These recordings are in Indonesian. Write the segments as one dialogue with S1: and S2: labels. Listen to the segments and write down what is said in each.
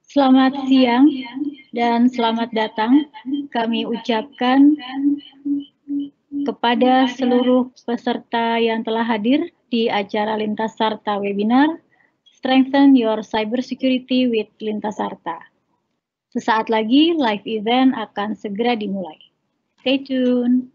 S1: Selamat siang dan selamat datang. Kami ucapkan kepada seluruh peserta yang telah hadir di acara Lintas Sarta webinar Strengthen Your Cybersecurity with Lintas Sarta. Sesaat lagi live event akan segera dimulai. Stay tune.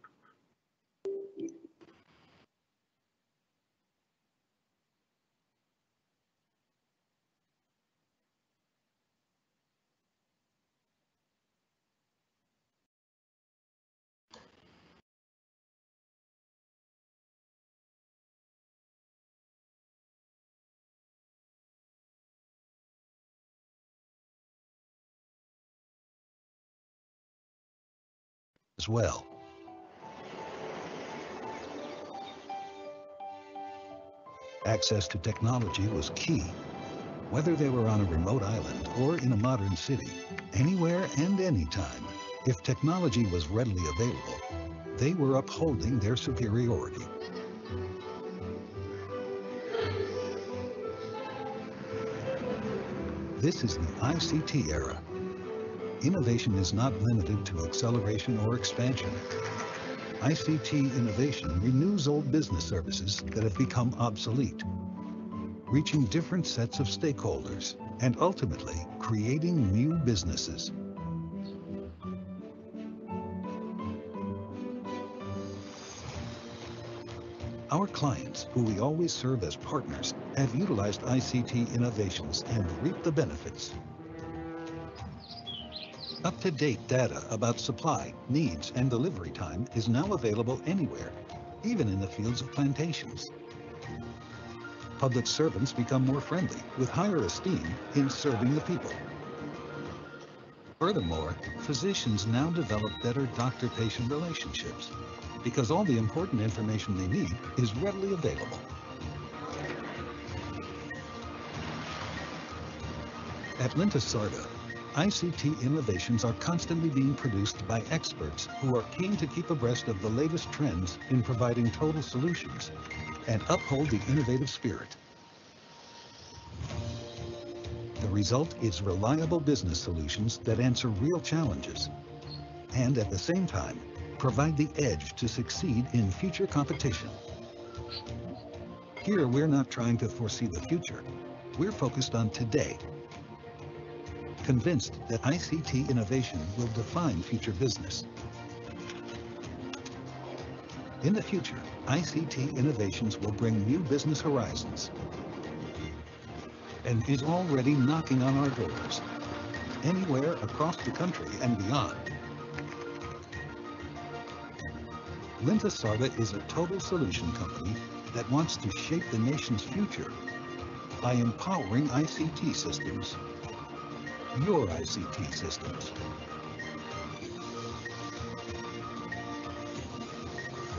S2: As well. Access to technology was key. Whether they were on a remote island or in a modern city, anywhere and anytime, if technology was readily available, they were upholding their superiority. This is the ICT era. Innovation is not limited to acceleration or expansion. ICT innovation renews old business services that have become obsolete, reaching different sets of stakeholders, and ultimately creating new businesses. Our clients, who we always serve as partners, have utilized ICT innovations and reaped the benefits. Up-to-date data about supply, needs, and delivery time is now available anywhere, even in the fields of plantations. Public servants become more friendly, with higher esteem in serving the people. Furthermore, physicians now develop better doctor-patient relationships, because all the important information they need is readily available. At Lintas Sarta, ICT innovations are constantly being produced by experts who are keen to keep abreast of the latest trends in providing total solutions and uphold the innovative spirit. The result is reliable business solutions that answer real challenges and at the same time provide the edge to succeed in future competition. Here, we're not trying to foresee the future. We're focused on today, convinced that ICT innovation will define future business. In the future, ICT innovations will bring new business horizons and is already knocking on our doors, anywhere across the country and beyond. Lintas Sarta is a total solution company that wants to shape the nation's future by empowering ICT systems. Your ICT systems.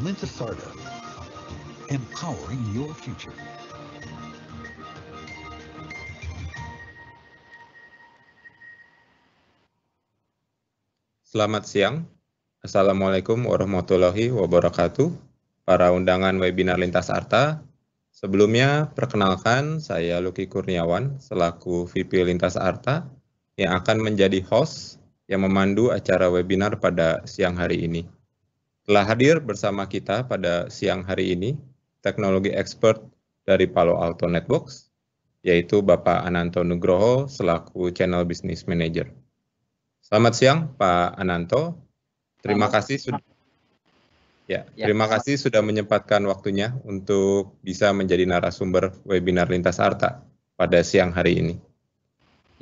S2: Lintas Sarta, empowering your future.
S3: Selamat siang. Assalamualaikum warahmatullahi wabarakatuh. Para undangan webinar Lintas Sarta. Sebelumnya, perkenalkan saya Lucky Kurniawan selaku VP Lintas Sarta yang akan menjadi host yang memandu acara webinar pada siang hari ini. Telah hadir bersama kita pada siang hari ini teknologi expert dari Palo Alto Networks, yaitu Bapak Ananto Nugroho selaku Channel Business Manager. Selamat siang Pak Ananto. Terima kasih sudah menyempatkan waktunya untuk bisa menjadi narasumber webinar Lintas Sarta pada siang hari ini.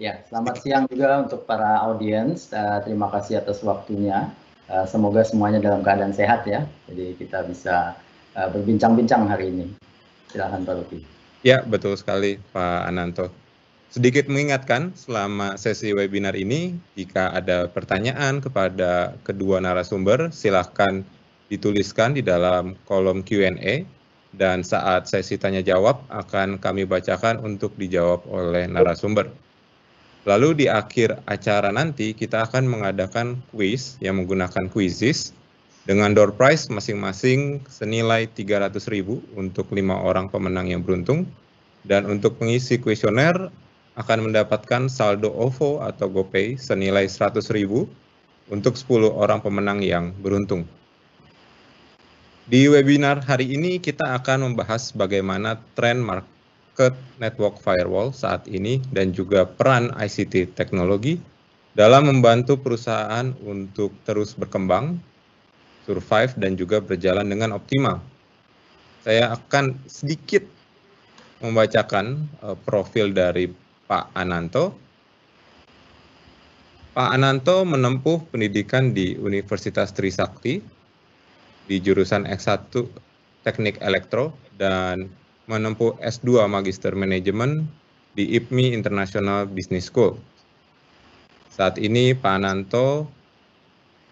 S4: Ya, selamat siang juga untuk para audiens. Terima kasih atas waktunya. Semoga semuanya dalam keadaan sehat ya. Jadi kita bisa berbincang-bincang hari ini. Silakan Pak Luki.
S3: Ya, betul sekali Pak Ananto. Sedikit mengingatkan selama sesi webinar ini, jika ada pertanyaan kepada kedua narasumber, silahkan dituliskan di dalam kolom Q&A. Dan saat sesi tanya jawab akan kami bacakan untuk dijawab oleh narasumber. Lalu di akhir acara nanti kita akan mengadakan kuis yang menggunakan Quizizz dengan door prize masing-masing senilai 300.000 untuk 5 orang pemenang yang beruntung. Dan untuk pengisi kuesioner akan mendapatkan saldo OVO atau GoPay senilai 100.000 untuk 10 orang pemenang yang beruntung. Di webinar hari ini kita akan membahas bagaimana tren market network firewall saat ini dan juga peran ICT teknologi dalam membantu perusahaan untuk terus berkembang, survive, dan juga berjalan dengan optimal. Saya akan sedikit membacakan profil dari Pak Ananto. Pak Ananto menempuh pendidikan di Universitas Trisakti di jurusan S1 Teknik Elektro dan menempuh S2 Magister Manajemen di IPMI International Business School. Saat ini Pak Ananto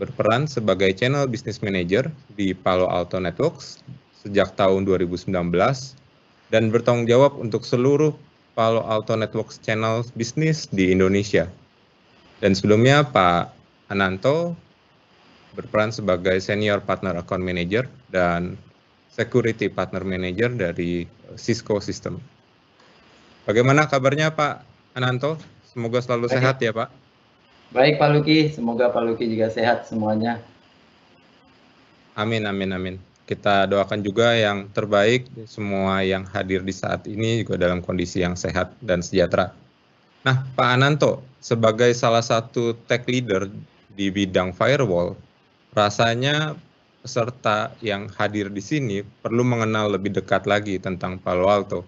S3: berperan sebagai Channel Business Manager di Palo Alto Networks sejak tahun 2019 dan bertanggung jawab untuk seluruh Palo Alto Networks Channel Business di Indonesia. Dan sebelumnya Pak Ananto berperan sebagai Senior Partner Account Manager dan Security Partner Manager dari Cisco System. Bagaimana kabarnya Pak Ananto? Semoga selalu sehat ya Pak.
S4: Baik Pak Luki, semoga Pak Luki juga sehat semuanya.
S3: Amin, amin, amin. Kita doakan juga yang terbaik, semua yang hadir di saat ini juga dalam kondisi yang sehat dan sejahtera. Nah, Pak Ananto, sebagai salah satu tech leader di bidang firewall, rasanya peserta yang hadir di sini perlu mengenal lebih dekat lagi tentang Palo Alto.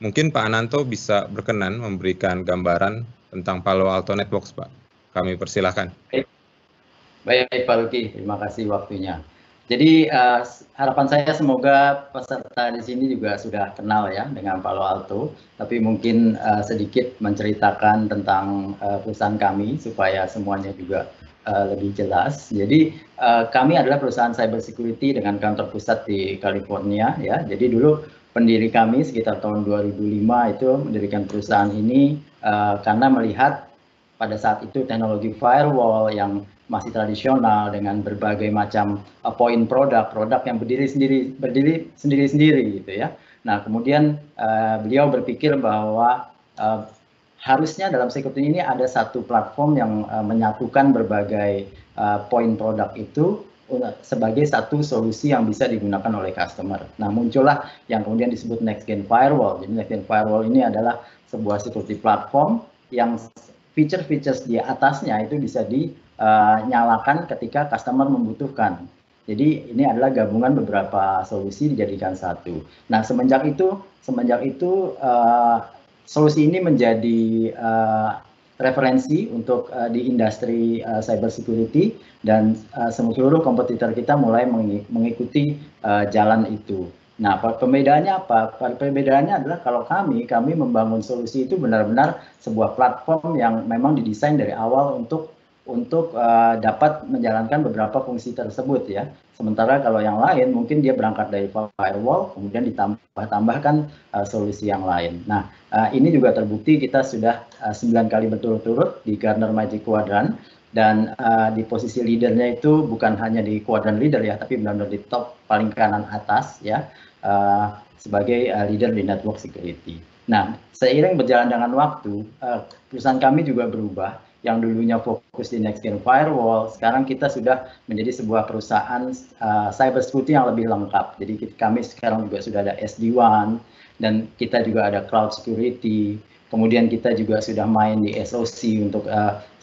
S3: Mungkin Pak Ananto bisa berkenan memberikan gambaran tentang Palo Alto Networks, Pak. Kami persilahkan.
S4: Baik Pak Luki, terima kasih waktunya. Jadi harapan saya semoga peserta di sini juga sudah kenal ya dengan Palo Alto, tapi mungkin sedikit menceritakan tentang perusahaan kami supaya semuanya juga lebih jelas. Jadi kami adalah perusahaan cybersecurity dengan kantor pusat di California ya. Jadi dulu pendiri kami sekitar tahun 2005 itu mendirikan perusahaan ini karena melihat pada saat itu teknologi firewall yang masih tradisional dengan berbagai macam point produk yang berdiri sendiri gitu ya. Nah kemudian beliau berpikir bahwa harusnya dalam security ini ada satu platform yang menyatukan berbagai point produk itu sebagai satu solusi yang bisa digunakan oleh customer. Nah muncullah yang kemudian disebut Next Gen Firewall. Jadi Next Gen Firewall ini adalah sebuah security platform yang feature-features di atasnya itu bisa dinyalakan ketika customer membutuhkan. Jadi ini adalah gabungan beberapa solusi dijadikan satu. Nah semenjak itu solusi ini menjadi referensi untuk di industri cybersecurity dan seluruh kompetitor kita mulai mengikuti jalan itu. Nah, perbedaannya apa? Perbedaannya adalah kalau kami membangun solusi itu benar-benar sebuah platform yang memang didesain dari awal untuk dapat menjalankan beberapa fungsi tersebut ya. Sementara kalau yang lain mungkin dia berangkat dari firewall, kemudian ditambahkan solusi yang lain. Nah, ini juga terbukti kita sudah 9 kali berturut-turut di Gartner Magic Quadrant dan di posisi leadernya itu bukan hanya di kuadran leader ya, tapi benar-benar di top paling kanan atas ya, sebagai leader di network security. Nah, seiring berjalan dengan waktu, perusahaan kami juga berubah. Yang dulunya fokus di Next Gen Firewall, sekarang kita sudah menjadi sebuah perusahaan cyber security yang lebih lengkap. Jadi kami sekarang juga sudah ada SD-WAN, dan kita juga ada cloud security. Kemudian kita juga sudah main di SOC untuk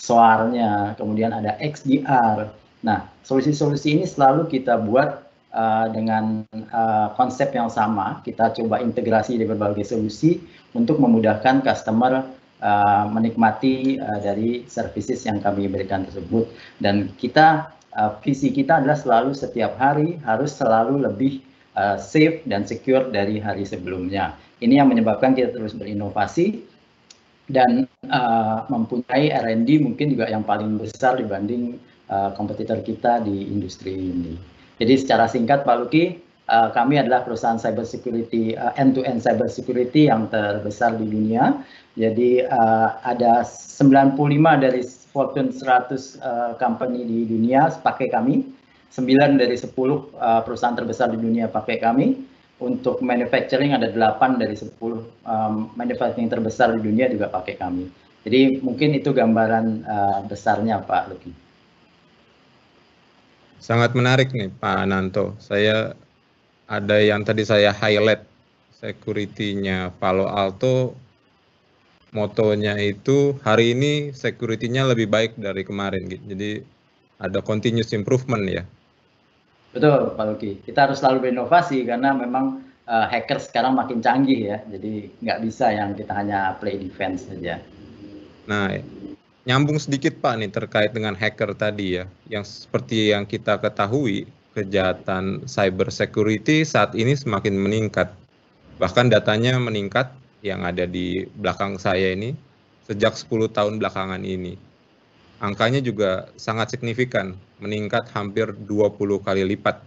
S4: SOAR-nya, kemudian ada XDR. Nah, solusi-solusi ini selalu kita buat dengan konsep yang sama. Kita coba integrasi di berbagai solusi untuk memudahkan customer menikmati dari services yang kami berikan tersebut. Dan kita visi kita adalah selalu setiap hari harus selalu lebih safe dan secure dari hari sebelumnya. Ini yang menyebabkan kita terus berinovasi dan mempunyai R&D mungkin juga yang paling besar dibanding kompetitor kita di industri ini. Jadi secara singkat Pak Luki, kami adalah perusahaan cyber security, end-to-end cyber security yang terbesar di dunia. Jadi ada 95 dari Fortune 100 company di dunia pakai kami, 9 dari 10 perusahaan terbesar di dunia pakai kami. Untuk manufacturing ada 8 dari 10 manufacturing terbesar di dunia juga pakai kami. Jadi mungkin itu gambaran besarnya Pak Luki.
S3: Sangat menarik nih Pak Ananto. Ada yang tadi saya highlight, security-nya Palo Alto, motonya itu hari ini security-nya lebih baik dari kemarin. Jadi ada continuous improvement ya.
S4: Betul Pak Luki, kita harus selalu berinovasi karena memang hacker sekarang makin canggih ya, jadi nggak bisa yang kita hanya play defense saja.
S3: Nah, nyambung sedikit Pak nih terkait dengan hacker tadi ya, yang seperti yang kita ketahui, kejahatan cyber security saat ini semakin meningkat. Bahkan datanya meningkat yang ada di belakang saya ini sejak 10 tahun belakangan ini. Angkanya juga sangat signifikan, meningkat hampir 20 kali lipat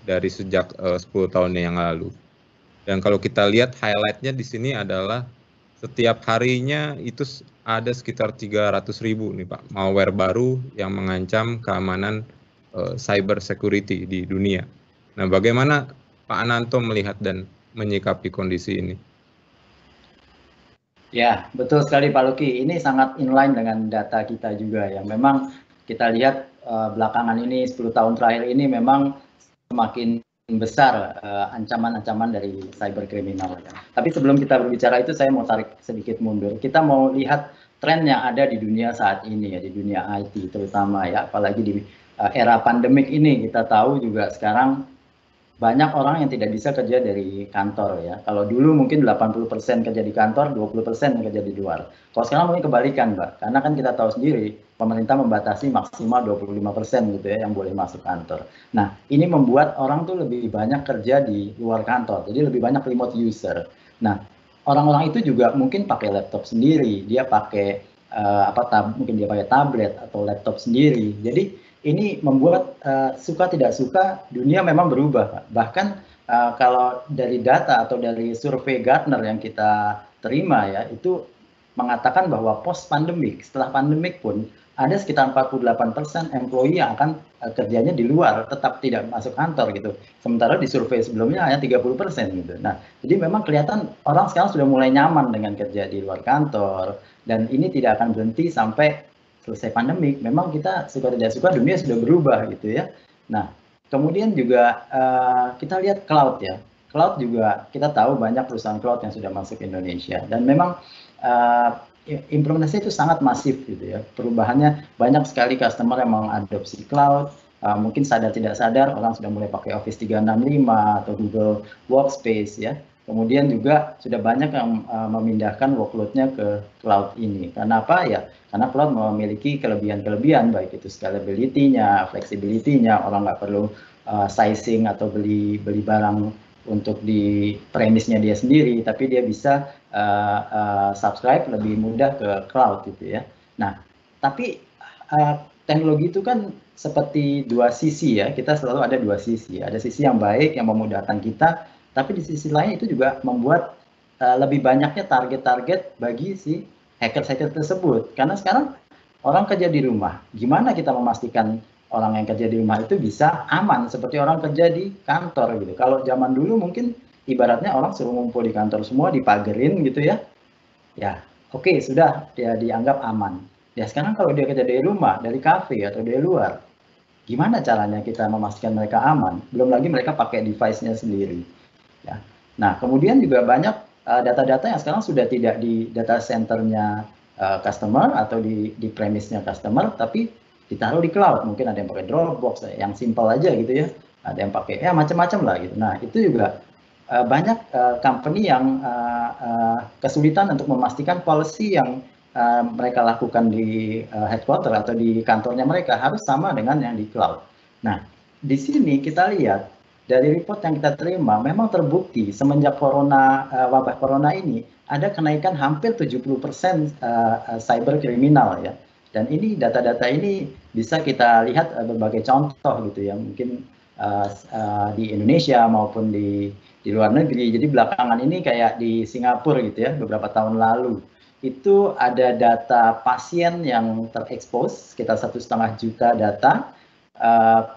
S3: dari sejak 10 tahun yang lalu. Dan kalau kita lihat highlight-nya di sini adalah setiap harinya itu ada sekitar 300.000 nih Pak, malware baru yang mengancam keamanan cyber security di dunia. Nah, bagaimana Pak Ananto melihat dan menyikapi kondisi ini?
S4: Ya, betul sekali Pak Luki. Ini sangat inline dengan data kita juga ya. Memang kita lihat belakangan ini 10 tahun terakhir ini memang semakin besar ancaman-ancaman dari cyber kriminal. Ya. Tapi sebelum kita berbicara itu saya mau tarik sedikit mundur. Kita mau lihat tren yang ada di dunia saat ini ya, di dunia IT terutama ya, apalagi di era pandemik ini kita tahu juga sekarang banyak orang yang tidak bisa kerja dari kantor ya. Kalau dulu mungkin 80% kerja di kantor, 20% kerja di luar. Kalau sekarang mungkin kebalikan, Mbak. Karena kan kita tahu sendiri, pemerintah membatasi maksimal 25% gitu ya yang boleh masuk kantor. Nah, ini membuat orang tuh lebih banyak kerja di luar kantor. Jadi lebih banyak remote user. Nah, orang-orang itu juga mungkin pakai laptop sendiri, dia pakai mungkin dia pakai tablet atau laptop sendiri. Jadi ini membuat suka tidak suka dunia memang berubah, Pak. Bahkan kalau dari data atau dari survei Gartner yang kita terima ya, itu mengatakan bahwa post pandemik, setelah pandemik pun ada sekitar 48% employee yang akan kerjanya di luar, tetap tidak masuk kantor gitu. Sementara di survei sebelumnya hanya 30% gitu. Nah, jadi memang kelihatan orang sekarang sudah mulai nyaman dengan kerja di luar kantor, dan ini tidak akan berhenti sampai selesai pandemik. Memang kita suka tidak suka dunia sudah berubah gitu ya. Nah, kemudian juga kita lihat cloud ya. Cloud juga kita tahu banyak perusahaan cloud yang sudah masuk ke Indonesia, dan memang implementasi itu sangat masif gitu ya. Perubahannya banyak sekali customer yang mengadopsi cloud. Mungkin sadar tidak sadar orang sudah mulai pakai Office 365 atau Google Workspace ya. Kemudian juga sudah banyak yang memindahkan workload-nya ke cloud ini. Karena apa ya? Karena cloud memiliki kelebihan-kelebihan, baik itu scalability-nya, flexibility-nya, orang nggak perlu sizing atau beli barang untuk di premise-nya dia sendiri, tapi dia bisa subscribe lebih mudah ke cloud gitu ya. Nah, tapi teknologi itu kan seperti dua sisi ya, kita selalu ada dua sisi. Ada sisi yang baik yang memudahkan kita, tapi di sisi lain itu juga membuat lebih banyaknya target-target bagi si hacker-hacker tersebut. Karena sekarang orang kerja di rumah, gimana kita memastikan orang yang kerja di rumah itu bisa aman seperti orang kerja di kantor gitu. Kalau zaman dulu mungkin ibaratnya orang suruh ngumpul di kantor semua, dipagerin gitu ya. Ya, oke, sudah dia dianggap aman. Ya sekarang kalau dia kerja dari rumah, dari kafe atau dari luar, gimana caranya kita memastikan mereka aman? Belum lagi mereka pakai device-nya sendiri. Ya. Nah, kemudian juga banyak data-data yang sekarang sudah tidak di data center-nya customer atau di premise-nya customer, tapi ditaruh di cloud. Mungkin ada yang pakai Dropbox, yang simple aja gitu ya. Ada yang pakai ya macam-macam lah gitu. Nah, itu juga banyak company yang kesulitan untuk memastikan policy yang mereka lakukan di headquarter atau di kantornya mereka harus sama dengan yang di cloud. Nah, di sini kita lihat dari report yang kita terima, memang terbukti semenjak wabah corona ini ada kenaikan hampir 70% cyber kriminal ya. Dan ini data-data ini bisa kita lihat berbagai contoh gitu ya. Mungkin di Indonesia maupun di luar negeri. Jadi belakangan ini kayak di Singapura gitu ya, beberapa tahun lalu itu ada data pasien yang terekspos, sekitar 1,5 juta data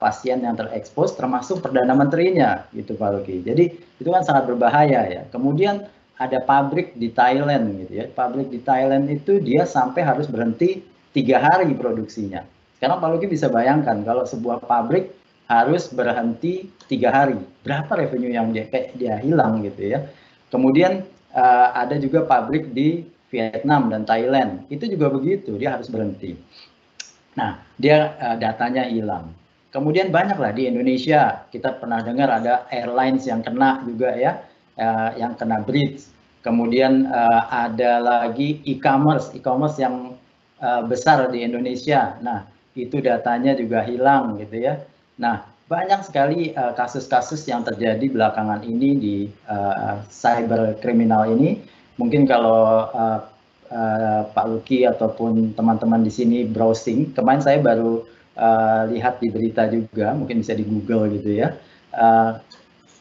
S4: pasien yang terekspos, termasuk Perdana Menterinya, gitu Pak Luki. Jadi itu kan sangat berbahaya ya. Kemudian ada pabrik di Thailand gitu ya. Pabrik di Thailand itu dia sampai harus berhenti 3 hari produksinya. Sekarang Pak Luki bisa bayangkan kalau sebuah pabrik harus berhenti 3 hari, berapa revenue yang dia hilang gitu ya. Kemudian ada juga pabrik di Vietnam dan Thailand, itu juga begitu, dia harus berhenti. Nah, dia datanya hilang. Kemudian banyaklah di Indonesia, kita pernah dengar ada airlines yang kena juga ya, yang kena bridge. Kemudian ada lagi e-commerce yang besar di Indonesia. Nah, itu datanya juga hilang gitu ya. Nah, banyak sekali kasus-kasus yang terjadi belakangan ini di cyber kriminal ini. Mungkin kalau Pak Luki ataupun teman-teman di sini browsing, kemarin saya baru lihat di berita juga, mungkin bisa di Google gitu ya.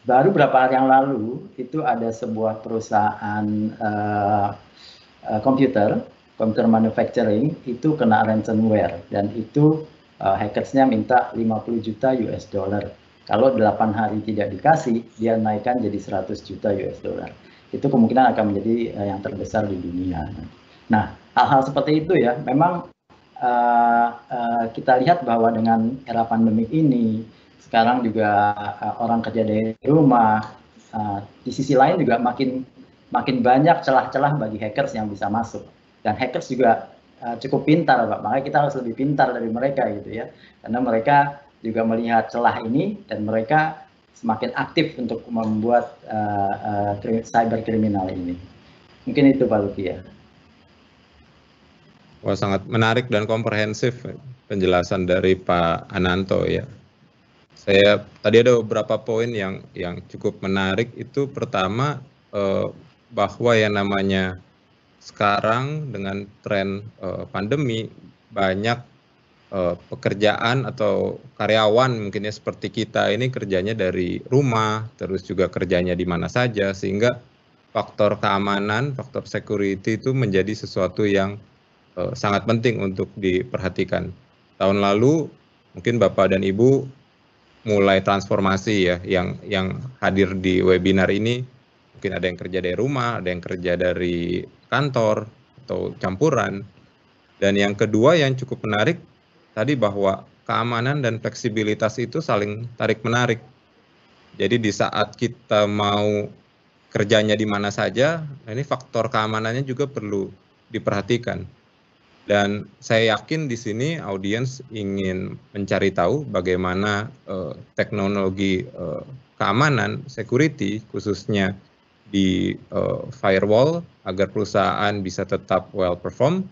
S4: Baru beberapa hari yang lalu itu ada sebuah perusahaan komputer manufacturing itu kena ransomware, dan itu hackersnya minta 50 juta US dollar. Kalau 8 hari tidak dikasih, dia naikkan jadi 100 juta US dollar. Itu kemungkinan akan menjadi yang terbesar di dunia. Nah, hal-hal seperti itu ya, memang kita lihat bahwa dengan era pandemik ini, sekarang juga orang kerja dari rumah, di sisi lain juga makin banyak celah-celah bagi hackers yang bisa masuk. Dan hackers juga cukup pintar, Pak. Makanya kita harus lebih pintar dari mereka gitu ya. Karena mereka juga melihat celah ini dan mereka semakin aktif untuk membuat cyber kriminal ini. Mungkin itu Pak Luki ya.
S3: Wah, sangat menarik dan komprehensif penjelasan dari Pak Ananto ya. Saya tadi ada beberapa poin yang cukup menarik. Itu pertama bahwa yang namanya sekarang dengan tren pandemi, banyak pekerjaan atau karyawan mungkin ya seperti kita ini kerjanya dari rumah, terus juga kerjanya di mana saja, sehingga faktor keamanan, faktor security itu menjadi sesuatu yang sangat penting untuk diperhatikan. Tahun lalu mungkin Bapak dan Ibu mulai transformasi ya, yang hadir di webinar ini mungkin ada yang kerja dari rumah, ada yang kerja dari kantor atau campuran. Dan yang kedua yang cukup menarik tadi bahwa keamanan dan fleksibilitas itu saling tarik-menarik. Jadi di saat kita mau kerjanya di mana saja, ini faktor keamanannya juga perlu diperhatikan. Dan saya yakin di sini audiens ingin mencari tahu bagaimana teknologi keamanan, security, khususnya di firewall, agar perusahaan bisa tetap well perform.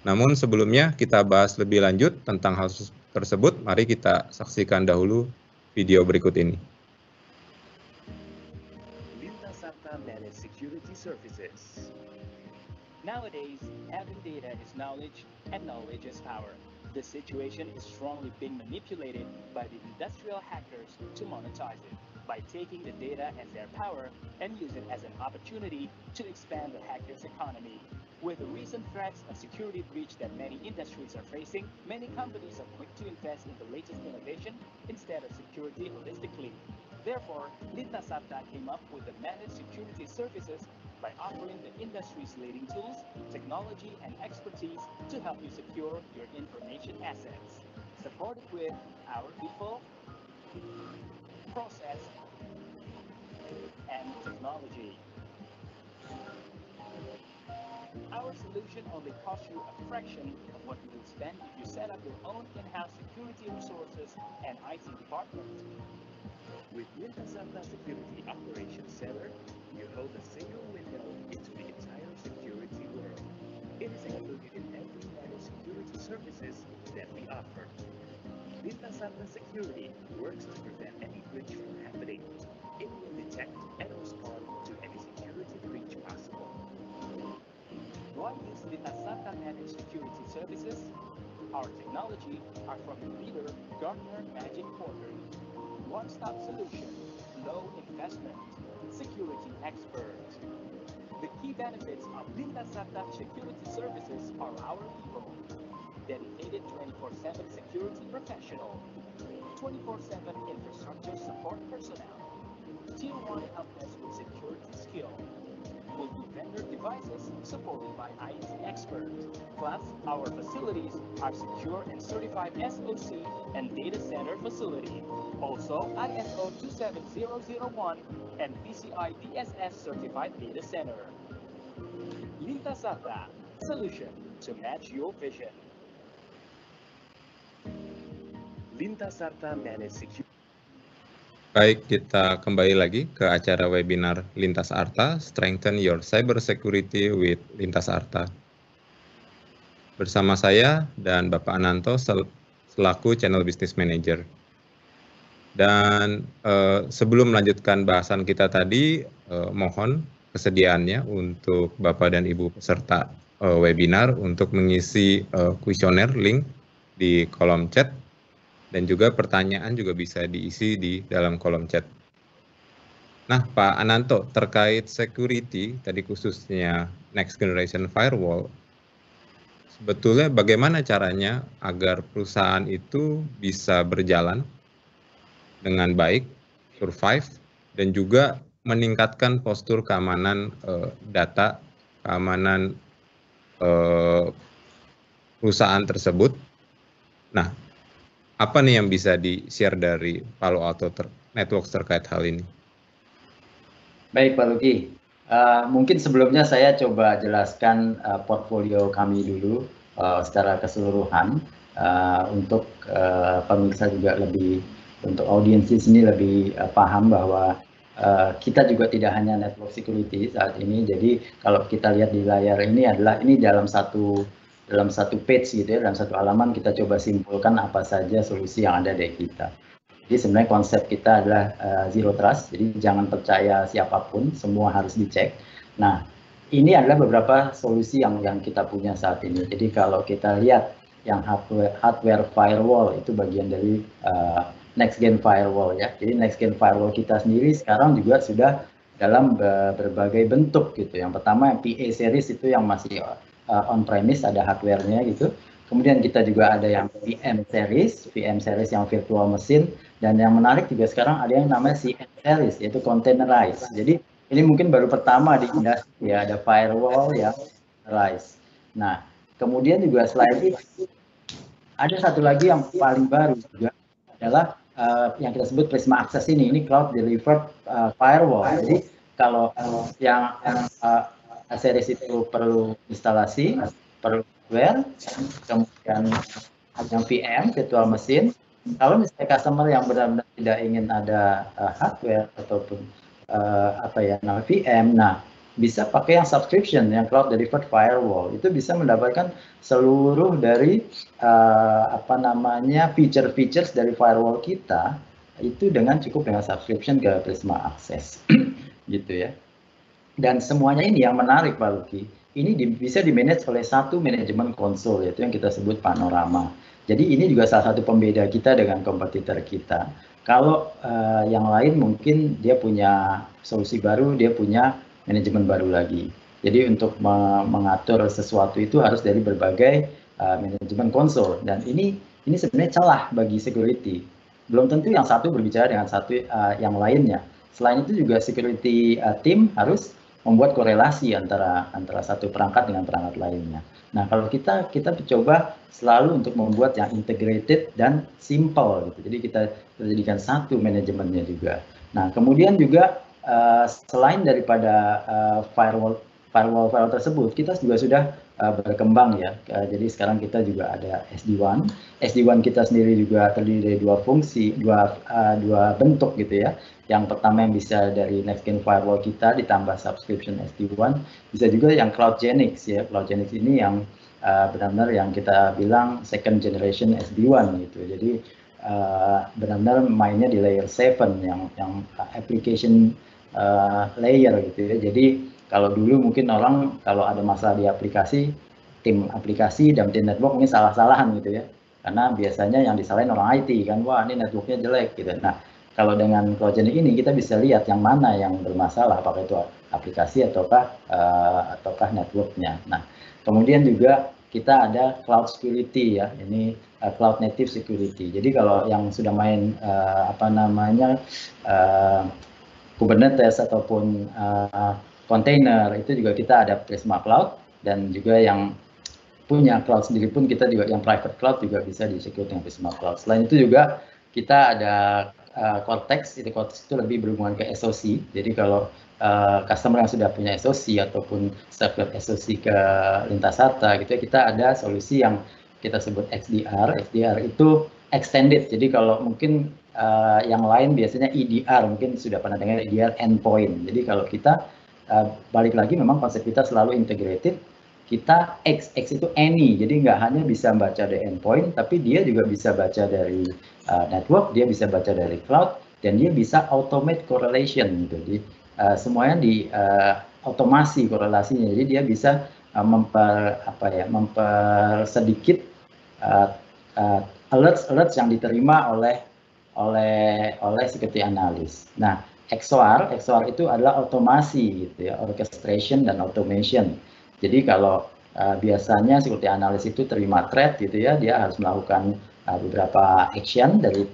S3: Namun sebelumnya kita bahas lebih lanjut tentang hal tersebut, mari kita saksikan dahulu video berikut ini.
S5: Lintasarta Managed Security Services. Nowadays, having data is knowledge, and knowledge is power. The situation is strongly being manipulated by the industrial hackers to monetize it by taking the data as their power and use it as an opportunity to expand the hackers' economy. With the recent threats and security breach that many industries are facing, many companies are quick to invest in the latest innovation instead of security holistically. Therefore, Lintasarta came up with the managed security services by offering the industry's leading tools, technology, and expertise to help you secure your information assets. Supported with our people, process, and technology. Our solution only costs you a fraction of what you will spend if you set up your own in-house security resources and IT department. With Lintasarta Security Operations Center, you hold a single window into the entire security world. It is included in every managed security services that we offer. Lintasarta Security works to prevent any breach from happening. It will detect and respond to any security breach possible. Why use Lintasarta Managed Security Services? Our technology are from the leader Gartner Magic Quadrant. one-stop solution, low investment, security expert. The key benefits of Lintasarta Security Services are our people. Dedicated 24/7 security professional, 24/7 infrastructure support personnel, Tier 1 help desk with security skill, multi-vendor devices supported by IT experts. Plus, our facilities are secure and certified SOC and data center facility. Also, ISO 27001 and PCI DSS certified data center. Lintasarta, solution to match your vision. Lintasarta Managed Security.
S3: Baik, kita kembali lagi ke acara webinar Lintas Arta, Strengthen Your Cyber Security with Lintas Arta. Bersama saya dan Bapak Ananto selaku Channel Business Manager. Dan sebelum melanjutkan bahasan kita tadi, mohon kesediaannya untuk Bapak dan Ibu peserta webinar untuk mengisi kuesioner link di kolom chat. Dan juga pertanyaan juga bisa diisi di dalam kolom chat. Nah, Pak Ananto, terkait security, tadi khususnya Next Generation Firewall, sebetulnya bagaimana caranya agar perusahaan itu bisa berjalan dengan baik, survive, dan juga meningkatkan postur keamanan data, keamanan perusahaan tersebut. Nah, apa nih yang bisa di-share dari Palo Alto Networks terkait hal ini?
S4: Baik, Pak Luki. Mungkin sebelumnya saya coba jelaskan portfolio kami dulu secara keseluruhan untuk pemirsa juga lebih, untuk audiens di sini lebih paham bahwa kita juga tidak hanya network security saat ini. Jadi kalau kita lihat di layar ini adalah ini dalam satu page gitu ya, dalam satu halaman kita coba simpulkan apa saja solusi yang ada dari kita. Jadi sebenarnya konsep kita adalah zero trust, jadi jangan percaya siapapun, semua harus dicek. Nah, ini adalah beberapa solusi yang kita punya saat ini. Jadi kalau kita lihat yang hardware firewall itu bagian dari next gen firewall ya. Jadi next gen firewall kita sendiri sekarang juga sudah dalam berbagai bentuk gitu. Yang pertama yang PA series itu yang masih on-premise, ada hardware-nya gitu. Kemudian kita juga ada yang VM series yang virtual machine, dan yang menarik juga sekarang ada yang namanya CN series, yaitu containerized. Jadi ini mungkin baru pertama di industri ya, ada firewall yang containerized. Nah, kemudian juga selain itu ada satu lagi yang paling baru juga adalah yang kita sebut Prisma Access ini cloud delivered firewall. Jadi kalau yang series itu perlu instalasi, perlu hardware, kemudian ada VM, virtual machine. Kalau misalnya customer yang benar-benar tidak ingin ada hardware ataupun VM, nah bisa pakai yang subscription, yang cloud delivered firewall. Itu bisa mendapatkan seluruh dari feature-features dari firewall kita itu dengan subscription ke Prisma Access, gitu ya. Dan semuanya ini yang menarik Pak Luki, ini bisa di-manage oleh satu manajemen konsol, yaitu yang kita sebut Panorama. Jadi ini juga salah satu pembeda kita dengan kompetitor kita. Kalau yang lain mungkin dia punya solusi baru, dia punya manajemen baru lagi. Jadi untuk mengatur sesuatu itu harus dari berbagai manajemen konsol, dan ini sebenarnya celah bagi security. Belum tentu yang satu berbicara dengan satu yang lainnya. Selain itu juga security team harus membuat korelasi antara satu perangkat dengan perangkat lainnya. Nah, kalau kita coba selalu untuk membuat yang integrated dan simple gitu. Jadi kita jadikan satu manajemennya juga. Nah, kemudian juga selain daripada firewall tersebut, kita juga sudah berkembang ya. Jadi sekarang kita juga ada SD-WAN. SD-WAN kita sendiri juga terdiri dari dua fungsi, dua bentuk gitu ya. Yang pertama yang bisa dari next gen firewall kita ditambah subscription SD-WAN, bisa juga yang CloudGenix ya. CloudGenix ini yang benar-benar yang kita bilang second generation SD-WAN gitu. Jadi benar-benar mainnya di layer 7 yang application layer gitu ya. Jadi kalau dulu mungkin orang kalau ada masalah di aplikasi, tim aplikasi dan tim network ini salah-salahan gitu ya. Karena biasanya yang disalahin orang IT kan, wah ini networknya jelek gitu. Nah, kalau dengan CloudJourney ini kita bisa lihat yang mana yang bermasalah, apakah itu aplikasi ataukah networknya. Nah, kemudian juga kita ada cloud security ya, ini cloud native security. Jadi kalau yang sudah main Kubernetes ataupun container, itu juga kita ada Prisma Cloud, dan juga yang punya cloud sendiri pun kita juga, yang private cloud juga bisa di-secure dengan Prisma Cloud. Selain itu juga kita ada Cortex, Cortex itu lebih berhubungan ke SOC. Jadi kalau customer yang sudah punya SOC ataupun subscribe SOC ke Lintasarta gitu ya, kita ada solusi yang kita sebut XDR. XDR itu extended. Jadi kalau mungkin yang lain biasanya EDR, mungkin sudah pernah dengar EDR endpoint. Jadi kalau kita balik lagi, memang konsep kita selalu integrated. Kita X itu any, jadi nggak hanya bisa baca dari endpoint, tapi dia juga bisa baca dari network, dia bisa baca dari cloud, dan dia bisa automate correlation gitu. Jadi semuanya di otomasi korelasinya, jadi dia bisa mempersedikit alerts yang diterima oleh security analyst. Nah, XOR itu adalah otomasi gitu ya, orchestration dan automation. Jadi kalau biasanya security analyst itu terima threat gitu ya, dia harus melakukan beberapa action dari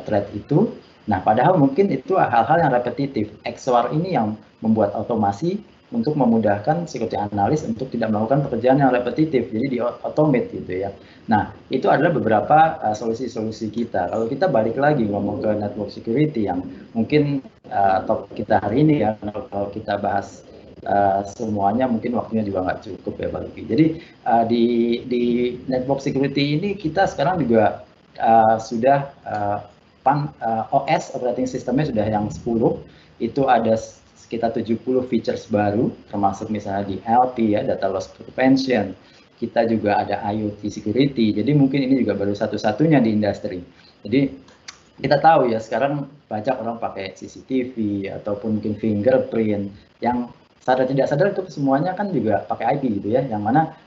S4: threat itu. Nah, padahal mungkin itu hal-hal yang repetitif. XOR ini yang membuat otomasi untuk memudahkan security analyst untuk tidak melakukan pekerjaan yang repetitif, jadi di automate gitu ya. Nah, itu adalah beberapa solusi-solusi kita. Kalau kita balik lagi ngomong ke network security yang mungkin topik kita hari ini ya, kalau kita bahas semuanya mungkin waktunya juga nggak cukup ya Pak Luki. Jadi di network security ini kita sekarang juga sudah OS operating systemnya sudah yang 10, itu ada sekitar 70 features baru, termasuk misalnya di LP ya, data loss prevention. Kita juga ada IoT security. Jadi mungkin ini juga baru satu-satunya di industri. Jadi kita tahu ya sekarang banyak orang pakai CCTV ataupun mungkin fingerprint, yang sadar tidak sadar itu semuanya kan juga pakai IP gitu ya, yang mana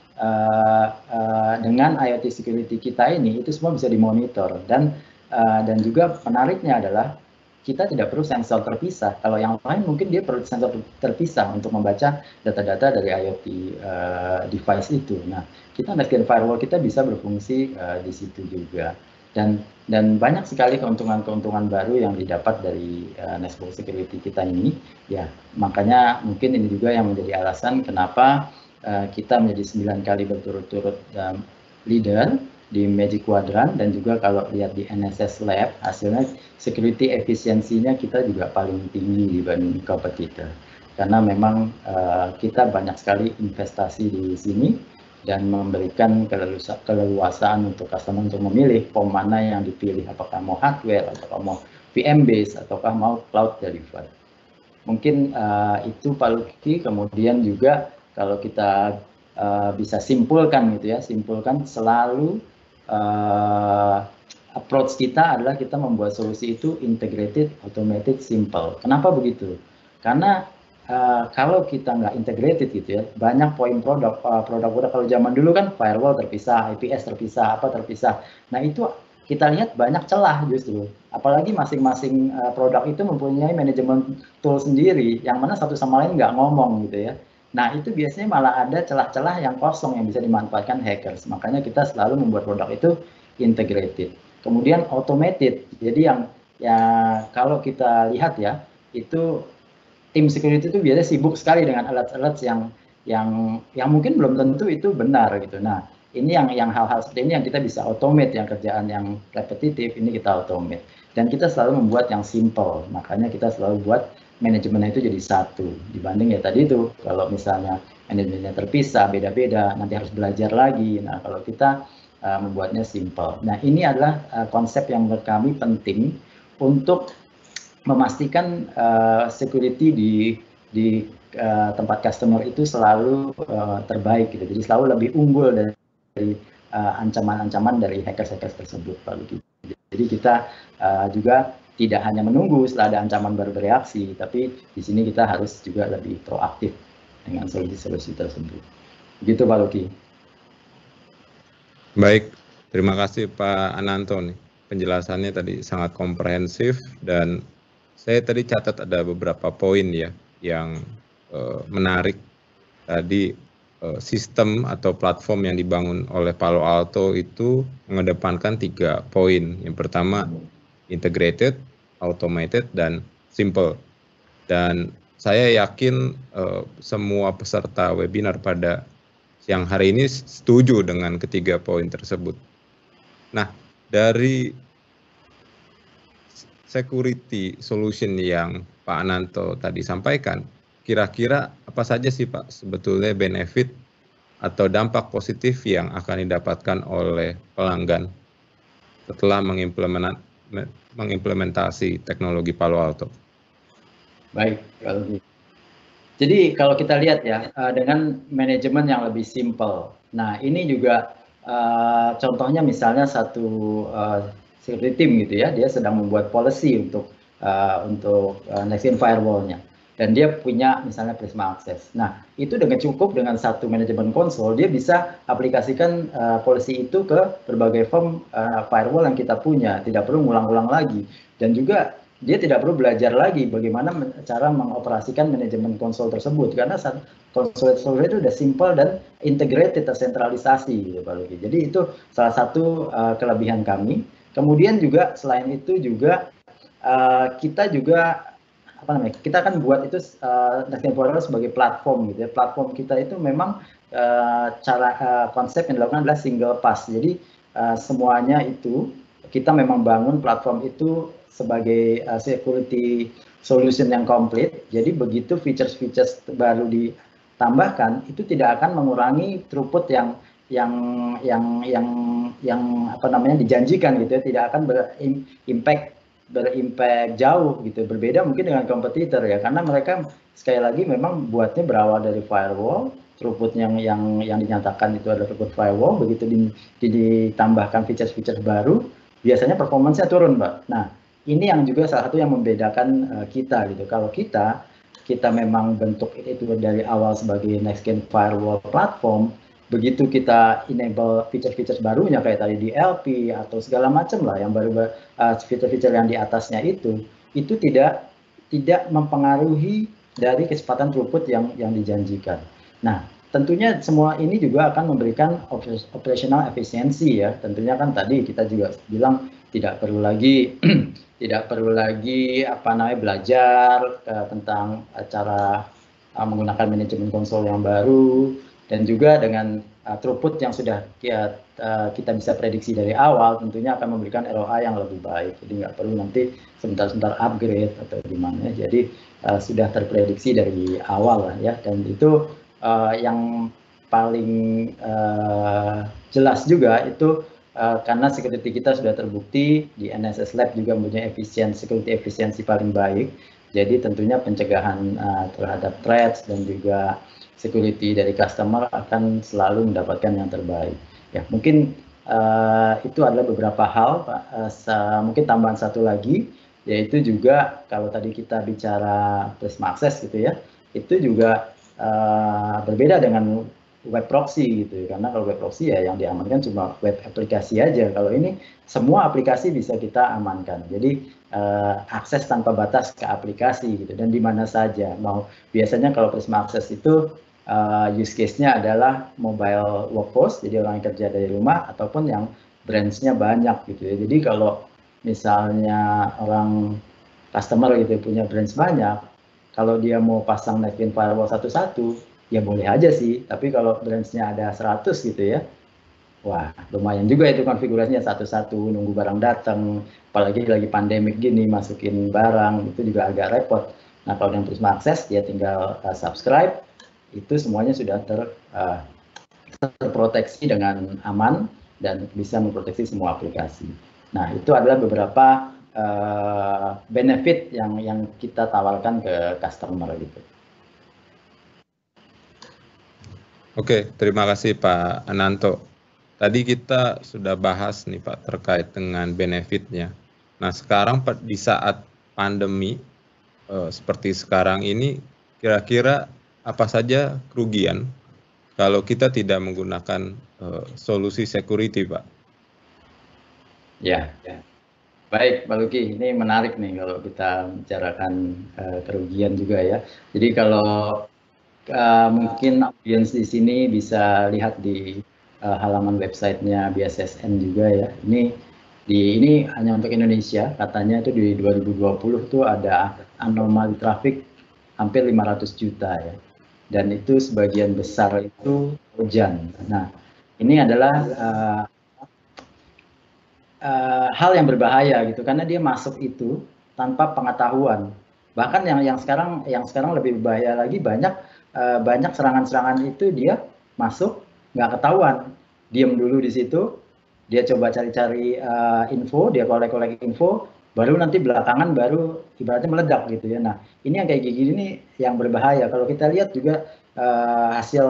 S4: dengan IoT security kita ini itu semua bisa dimonitor, dan juga menariknya adalah kita tidak perlu sensor terpisah. Kalau yang lain mungkin dia perlu sensor terpisah untuk membaca data-data dari IoT device itu. Nah, kita next gen firewall kita bisa berfungsi di situ juga. Dan banyak sekali keuntungan-keuntungan baru yang didapat dari network security kita ini. Ya, makanya mungkin ini juga yang menjadi alasan kenapa kita menjadi 9 kali berturut-turut leader di Magic Quadrant, dan juga kalau lihat di NSS Lab hasilnya security efisiensinya kita juga paling tinggi dibanding kompetitor. Karena memang kita banyak sekali investasi di sini dan memberikan keleluasaan untuk customer untuk memilih POM mana yang dipilih, apakah mau hardware, apakah mau VM base, ataukah mau cloud delivered. Mungkin itu Pak Luki. Kemudian juga kalau kita bisa simpulkan gitu ya, selalu approach kita adalah kita membuat solusi itu integrated, automated, simple. Kenapa begitu? Karena kalau kita nggak integrated gitu ya, banyak poin produk kalau zaman dulu kan firewall terpisah, IPS terpisah, apa terpisah. Nah itu kita lihat banyak celah justru. Apalagi masing-masing produk itu mempunyai manajemen tool sendiri, yang mana satu sama lain nggak ngomong gitu ya. Nah itu biasanya malah ada celah-celah yang kosong yang bisa dimanfaatkan hackers. Makanya kita selalu membuat produk itu integrated. Kemudian automated. Jadi yang ya kalau kita lihat ya, itu tim security itu biasanya sibuk sekali dengan alerts yang mungkin belum tentu itu benar gitu. Nah, ini yang hal-hal seperti ini yang kita bisa automate, yang kerjaan yang repetitif ini kita automate. Dan kita selalu membuat yang simple. Makanya kita selalu buat manajemennya itu jadi satu. Dibanding ya tadi itu kalau misalnya manajemennya terpisah, beda-beda, nanti harus belajar lagi. Nah, kalau kita membuatnya simple. Nah, ini adalah konsep yang menurut kami penting untuk memastikan security di tempat customer itu selalu terbaik gitu. Jadi selalu lebih unggul dari ancaman-ancaman dari hackers tersebut, Pak Luki. Jadi kita juga tidak hanya menunggu setelah ada ancaman baru bereaksi, tapi di sini kita harus juga lebih proaktif dengan solusi-solusi tersebut. Begitu Pak Luki.
S3: Baik, terima kasih Pak Ananto nih. penjelasannya tadi sangat komprehensif, dan saya tadi catat ada beberapa poin ya yang menarik. Tadi sistem atau platform yang dibangun oleh Palo Alto itu mengedepankan 3 poin. Yang pertama integrated, automated, dan simple. Dan saya yakin semua peserta webinar pada siang hari ini setuju dengan ketiga poin tersebut. Nah, dari security solution yang Pak Ananto tadi sampaikan, kira-kira apa saja sih Pak sebetulnya benefit atau dampak positif yang akan didapatkan oleh pelanggan setelah mengimplementasi teknologi Palo Alto?
S4: Baik, kalau gitu. Jadi kalau kita lihat ya, dengan manajemen yang lebih simple. Nah, ini juga contohnya misalnya satu security team gitu ya, dia sedang membuat policy untuk next-gen firewall-nya. Dan dia punya misalnya Prisma Access. Nah, itu dengan cukup dengan satu manajemen konsol, dia bisa aplikasikan policy itu ke berbagai form firewall yang kita punya. Tidak perlu ngulang-ulang lagi. Dan juga dia tidak perlu belajar lagi bagaimana cara mengoperasikan manajemen konsol tersebut, karena konsol itu udah simple dan integrated, tersentralisasi gitu Pak Luki. Jadi itu salah satu kelebihan kami. Kemudian juga selain itu juga kita juga kita kan buat itu next-gen firewall sebagai platform gitu ya. Platform kita itu memang konsep yang dilakukan adalah single pass. Jadi semuanya itu kita memang bangun platform itu sebagai security solution yang komplit. Jadi begitu features-features baru ditambahkan, itu tidak akan mengurangi throughput yang dijanjikan gitu ya, tidak akan berimpact jauh gitu. Berbeda mungkin dengan kompetitor ya, karena mereka sekali lagi memang buatnya berawal dari firewall, throughput yang dinyatakan itu adalah throughput firewall. Begitu ditambahkan features-features baru, biasanya performance-nya turun, Mbak. Nah, ini yang juga salah satu yang membedakan kita gitu. Kalau kita memang bentuk itu dari awal sebagai next-gen firewall platform, begitu kita enable feature-feature barunya kayak tadi DLP atau segala macam lah yang baru feature-feature yang di atasnya itu tidak mempengaruhi dari kecepatan throughput yang dijanjikan. Nah, tentunya semua ini juga akan memberikan operational efisiensi ya. Tentunya kan tadi kita juga bilang tidak perlu lagi belajar tentang cara menggunakan manajemen konsol yang baru, dan juga dengan throughput yang sudah kita bisa prediksi dari awal, tentunya akan memberikan ROI yang lebih baik. Jadi nggak perlu nanti sebentar-sebentar upgrade atau gimana. Jadi sudah terprediksi dari awal lah ya. Dan itu yang paling jelas juga itu karena security kita sudah terbukti di NSS Lab juga mempunyai security efisiensi paling baik. Jadi tentunya pencegahan terhadap threats dan juga security dari customer akan selalu mendapatkan yang terbaik. Ya, mungkin itu adalah beberapa hal, Pak. Mungkin tambahan satu lagi, yaitu juga kalau tadi kita bicara Prisma Access gitu ya, itu juga berbeda dengan web proxy gitu, karena kalau web proxy ya yang diamankan cuma web aplikasi aja. Kalau ini semua aplikasi bisa kita amankan. Jadi akses tanpa batas ke aplikasi gitu, dan di mana saja. Biasanya kalau Prisma Access itu use case-nya adalah mobile workforce, jadi orang yang kerja dari rumah, ataupun yang branch-nya banyak gitu ya. Jadi kalau misalnya orang customer gitu punya branch banyak, kalau dia mau pasang next-gen firewall satu-satu, ya boleh aja sih. Tapi kalau branch-nya ada 100 gitu ya, wah lumayan juga itu konfigurasinya satu-satu, nunggu barang datang, apalagi lagi pandemik gini, masukin barang, itu juga agak repot. Nah kalau yang Prisma Access, dia tinggal subscribe, itu semuanya sudah terproteksi dengan aman dan bisa memproteksi semua aplikasi. Nah, itu adalah beberapa benefit yang kita tawarkan ke customer gitu.
S3: Oke, terima kasih Pak Ananto. Tadi kita sudah bahas nih Pak terkait dengan benefitnya. Nah, sekarang di saat pandemi seperti sekarang ini, kira-kira apa saja kerugian kalau kita tidak menggunakan solusi security, Pak?
S4: Ya, Baik, Pak Luki, ini menarik nih kalau kita bicarakan kerugian juga ya. Jadi kalau mungkin audiens di sini bisa lihat di halaman websitenya BSSN juga ya. Ini hanya untuk Indonesia, katanya itu di 2020 tuh ada anomali traffic hampir 500 juta ya. Dan itu sebagian besar itu hujan. Nah, ini adalah hal yang berbahaya gitu karena dia masuk itu tanpa pengetahuan. Bahkan yang sekarang lebih berbahaya lagi, banyak serangan-serangan itu dia masuk nggak ketahuan, diem dulu di situ, dia coba cari-cari info, dia kolek-kolek info, baru nanti belakangan baru ibaratnya meledak gitu ya. Nah, ini yang kayak gini nih yang berbahaya. Kalau kita lihat juga hasil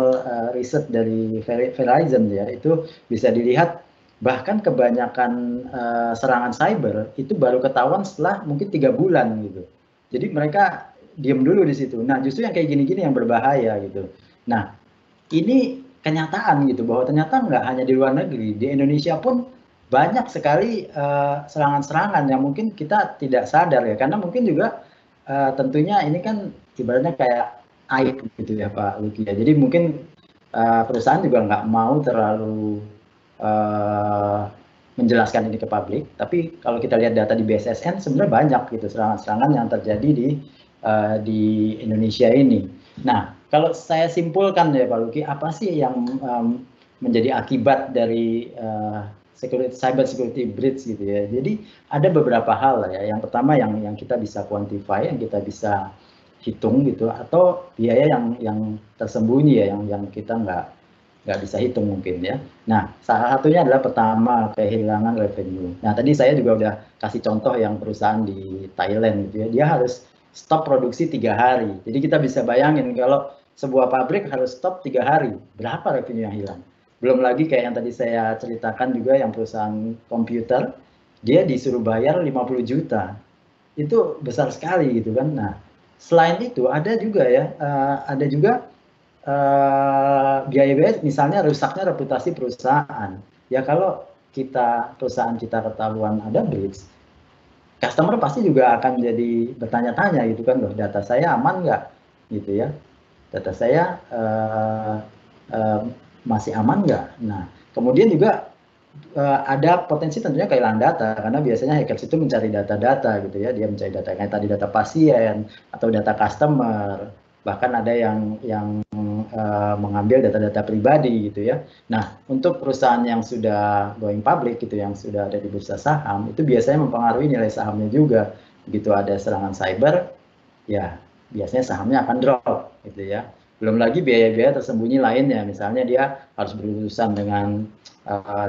S4: riset dari Verizon ya, itu bisa dilihat bahkan kebanyakan serangan cyber itu baru ketahuan setelah mungkin 3 bulan gitu. Jadi mereka diem dulu di situ. Nah, justru yang kayak gini-gini yang berbahaya gitu. Nah, ini kenyataan gitu bahwa ternyata nggak hanya di luar negeri, di Indonesia pun banyak sekali serangan-serangan yang mungkin kita tidak sadar ya, karena mungkin juga tentunya ini kan ibaratnya kayak aib gitu ya Pak Luki ya. Jadi mungkin perusahaan juga nggak mau terlalu menjelaskan ini ke publik, tapi kalau kita lihat data di BSSN sebenarnya banyak gitu serangan-serangan yang terjadi di Indonesia ini. Nah, kalau saya simpulkan ya Pak Luki, apa sih yang menjadi akibat dari cyber security breach gitu ya? Jadi ada beberapa hal ya. Yang pertama yang kita bisa quantify, yang kita bisa hitung gitu, atau biaya yang tersembunyi ya, yang kita nggak bisa hitung mungkin ya. Nah, salah satunya adalah pertama kehilangan revenue. Nah, tadi saya juga udah kasih contoh yang perusahaan di Thailand gitu ya, dia harus stop produksi 3 hari. Jadi kita bisa bayangin kalau sebuah pabrik harus stop 3 hari, berapa revenue yang hilang? Belum lagi kayak yang tadi saya ceritakan juga yang perusahaan komputer, dia disuruh bayar 50 juta. Itu besar sekali gitu kan. Nah, selain itu ada juga ya, ada juga biaya-biaya misalnya rusaknya reputasi perusahaan. Ya kalau perusahaan kita ketahuan ada breach, customer pasti juga akan jadi bertanya-tanya gitu kan, loh data saya aman nggak gitu ya, data saya masih aman nggak. Nah kemudian juga ada potensi tentunya kehilangan data karena biasanya hackers itu mencari data-data gitu ya, dia mencari data kayak tadi data pasien atau data customer, bahkan ada yang mengambil data-data pribadi gitu ya. Nah, untuk perusahaan yang sudah going public gitu, yang sudah ada di bursa saham, itu biasanya mempengaruhi nilai sahamnya juga. Begitu ada serangan cyber, ya biasanya sahamnya akan drop gitu ya. Belum lagi biaya-biaya tersembunyi lainnya, misalnya dia harus berurusan dengan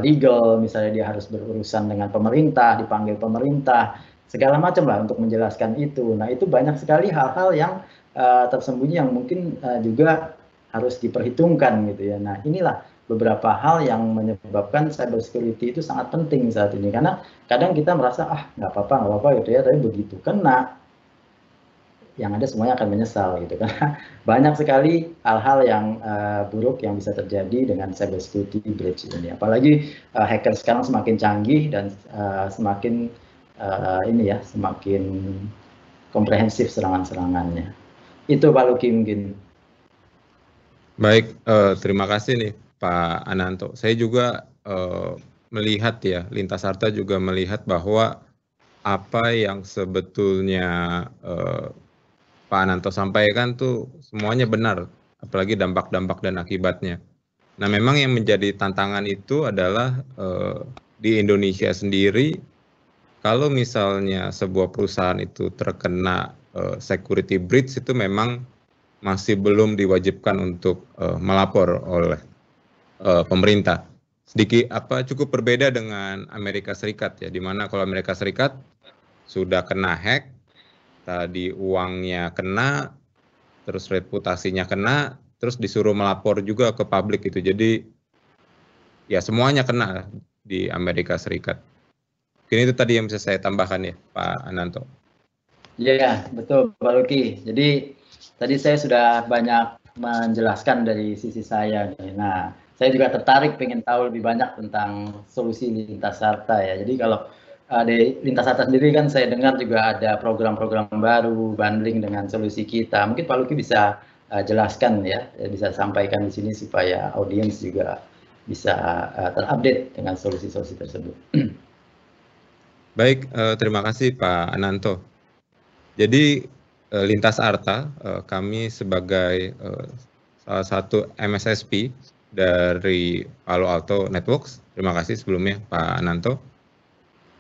S4: legal, misalnya dia harus berurusan dengan pemerintah, dipanggil pemerintah, segala macam lah untuk menjelaskan itu. Nah, itu banyak sekali hal-hal yang tersembunyi yang mungkin juga harus diperhitungkan gitu ya. Nah, inilah beberapa hal yang menyebabkan cyber security itu sangat penting saat ini, karena kadang kita merasa nggak apa-apa gitu ya, tapi begitu kena yang ada semuanya akan menyesal gitu, karena banyak sekali hal-hal yang buruk yang bisa terjadi dengan cyber security breach ini. Apalagi hacker sekarang semakin canggih dan semakin semakin komprehensif serangan-serangannya. Itu Pak Luki mungkin.
S3: Baik, terima kasih nih Pak Ananto. Saya juga melihat ya, Lintas Harta juga melihat bahwa apa yang sebetulnya Pak Ananto sampaikan tuh semuanya benar, apalagi dampak-dampak dan akibatnya. Nah, memang yang menjadi tantangan itu adalah di Indonesia sendiri, kalau misalnya sebuah perusahaan itu terkena security breach itu memang masih belum diwajibkan untuk melapor oleh pemerintah. Cukup berbeda dengan Amerika Serikat ya, di mana kalau Amerika Serikat sudah kena hack, tadi uangnya kena, terus reputasinya kena, terus disuruh melapor juga ke publik gitu. Jadi ya semuanya kena di Amerika Serikat. Mungkin itu tadi yang bisa saya tambahkan ya Pak Ananto.
S4: Iya, betul Pak Luki. Jadi tadi saya sudah banyak menjelaskan dari sisi saya. Nah, saya juga tertarik pengen tahu lebih banyak tentang solusi Lintas Harta ya. Jadi kalau di Lintas Arta sendiri kan saya dengar juga ada program-program baru bundling dengan solusi kita. Mungkin Pak Luki bisa jelaskan ya, bisa sampaikan di sini supaya audiens juga bisa terupdate dengan solusi-solusi tersebut.
S3: Baik, terima kasih Pak Ananto. Jadi Lintas Arta, kami sebagai salah satu MSSP dari Palo Alto Networks, terima kasih sebelumnya Pak Ananto.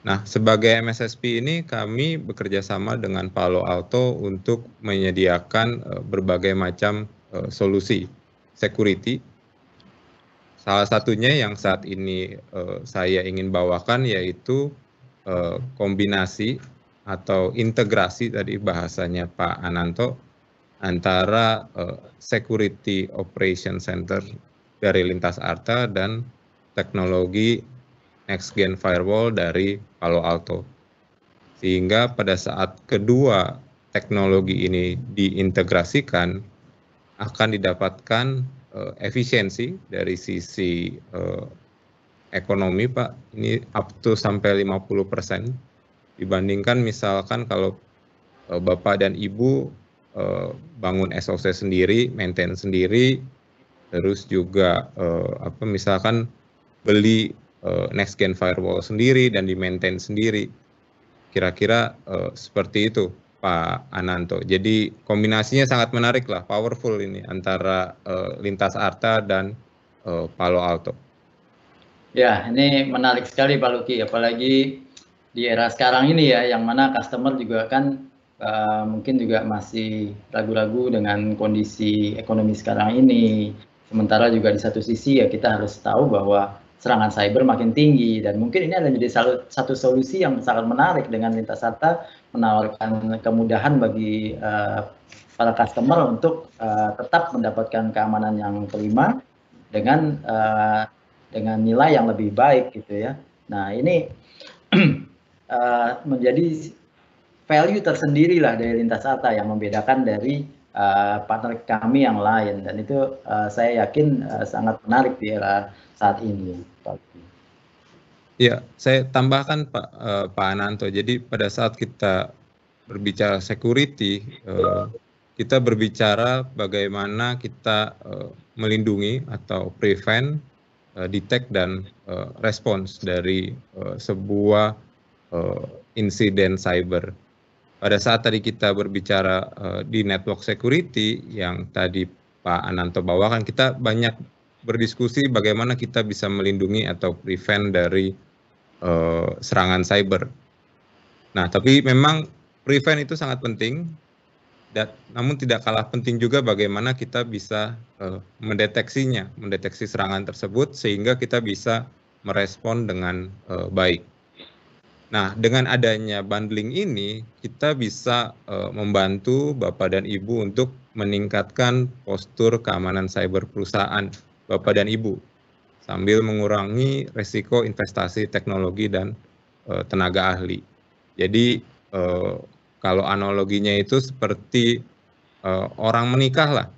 S3: Nah, sebagai MSSP ini kami bekerja sama dengan Palo Alto untuk menyediakan berbagai macam solusi security. Salah satunya yang saat ini saya ingin bawakan yaitu kombinasi atau integrasi tadi bahasanya Pak Ananto antara Security Operation Center dari Lintas Arta dan teknologi Next Gen Firewall dari Palo Alto. Sehingga pada saat kedua teknologi ini diintegrasikan akan didapatkan efisiensi dari sisi ekonomi Pak, ini up to sampai 50% dibandingkan misalkan kalau Bapak dan Ibu bangun SOC sendiri, maintain sendiri, terus juga misalkan beli Next Gen Firewall sendiri dan di-maintain sendiri. Kira-kira seperti itu Pak Ananto. Jadi kombinasinya sangat menarik lah, powerful ini antara Lintas Arta dan Palo Alto.
S4: Ya, ini menarik sekali Pak Luki, apalagi di era sekarang ini ya, yang mana customer juga kan mungkin juga masih ragu-ragu dengan kondisi ekonomi sekarang ini. Sementara juga di satu sisi ya kita harus tahu bahwa serangan cyber makin tinggi, dan mungkin ini adalah menjadi satu solusi yang sangat menarik dengan Lintas Arta menawarkan kemudahan bagi para customer untuk tetap mendapatkan keamanan yang prima dengan nilai yang lebih baik gitu ya. Nah ini menjadi value tersendiri lah dari Lintas Arta yang membedakan dari partner kami yang lain, dan itu saya yakin sangat menarik di era saat ini.
S3: Ya, saya tambahkan Pak Ananto. Jadi pada saat kita berbicara security, kita berbicara bagaimana kita melindungi atau prevent, detect dan respons dari sebuah insiden cyber. Pada saat tadi kita berbicara di network security yang tadi Pak Ananto bawakan, kita banyak berdiskusi bagaimana kita bisa melindungi atau prevent dari serangan cyber. Nah, tapi memang prevent itu sangat penting, namun tidak kalah penting juga bagaimana kita bisa mendeteksi serangan tersebut sehingga kita bisa merespon dengan baik. Nah, dengan adanya bundling ini, kita bisa membantu Bapak dan Ibu untuk meningkatkan postur keamanan cyber perusahaan Bapak dan Ibu, sambil mengurangi resiko investasi teknologi dan tenaga ahli. Jadi, kalau analoginya itu seperti orang menikah lah.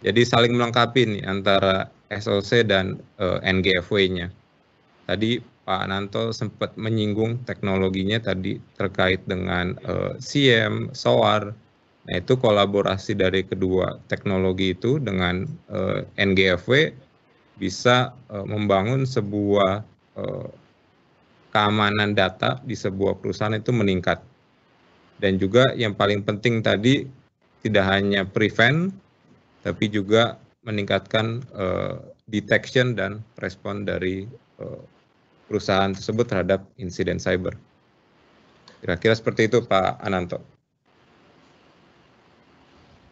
S3: Jadi saling melengkapi nih antara SOC dan NGFW-nya. Tadi Pak Ananto sempat menyinggung teknologinya tadi terkait dengan SIEM, SOAR. Nah, itu kolaborasi dari kedua teknologi itu dengan NGFW bisa membangun sebuah keamanan data di sebuah perusahaan itu meningkat. Dan juga yang paling penting tadi tidak hanya prevent, tapi juga meningkatkan detection dan respon dari perusahaan tersebut terhadap insiden cyber. Kira-kira seperti itu Pak Ananto.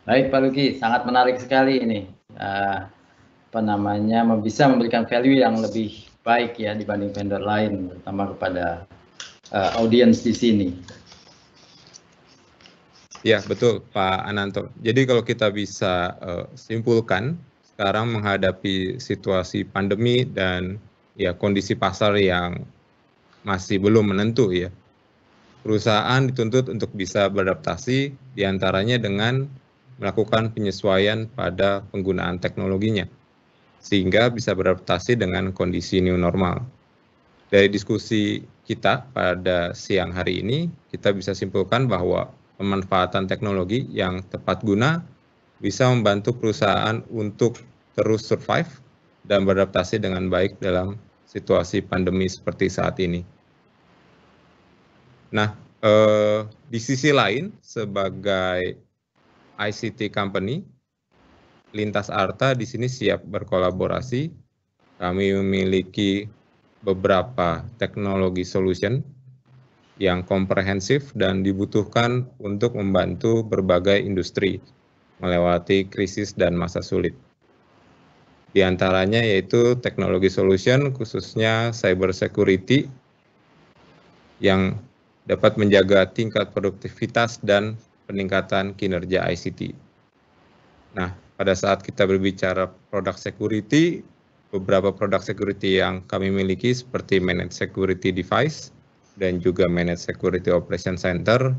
S4: Baik Pak Luki, sangat menarik sekali ini. Bisa memberikan value yang lebih baik ya dibanding vendor lain, terutama kepada audiens di sini.
S3: Ya, betul Pak Ananto. Jadi kalau kita bisa simpulkan, sekarang menghadapi situasi pandemi dan ya kondisi pasar yang masih belum menentu ya. Perusahaan dituntut untuk bisa beradaptasi diantaranya dengan melakukan penyesuaian pada penggunaan teknologinya, sehingga bisa beradaptasi dengan kondisi new normal. Dari diskusi kita pada siang hari ini, kita bisa simpulkan bahwa pemanfaatan teknologi yang tepat guna bisa membantu perusahaan untuk terus survive dan beradaptasi dengan baik dalam situasi pandemi seperti saat ini. Nah, di sisi lain, sebagai ICT company, Lintas Arta di sini siap berkolaborasi. Kami memiliki beberapa teknologi solution yang komprehensif dan dibutuhkan untuk membantu berbagai industri melewati krisis dan masa sulit. Di antaranya yaitu teknologi solution khususnya cyber security yang dapat menjaga tingkat produktivitas dan peningkatan kinerja ICT. Nah, pada saat kita berbicara produk security, beberapa produk security yang kami miliki seperti Managed Security Device dan juga Managed Security Operation Center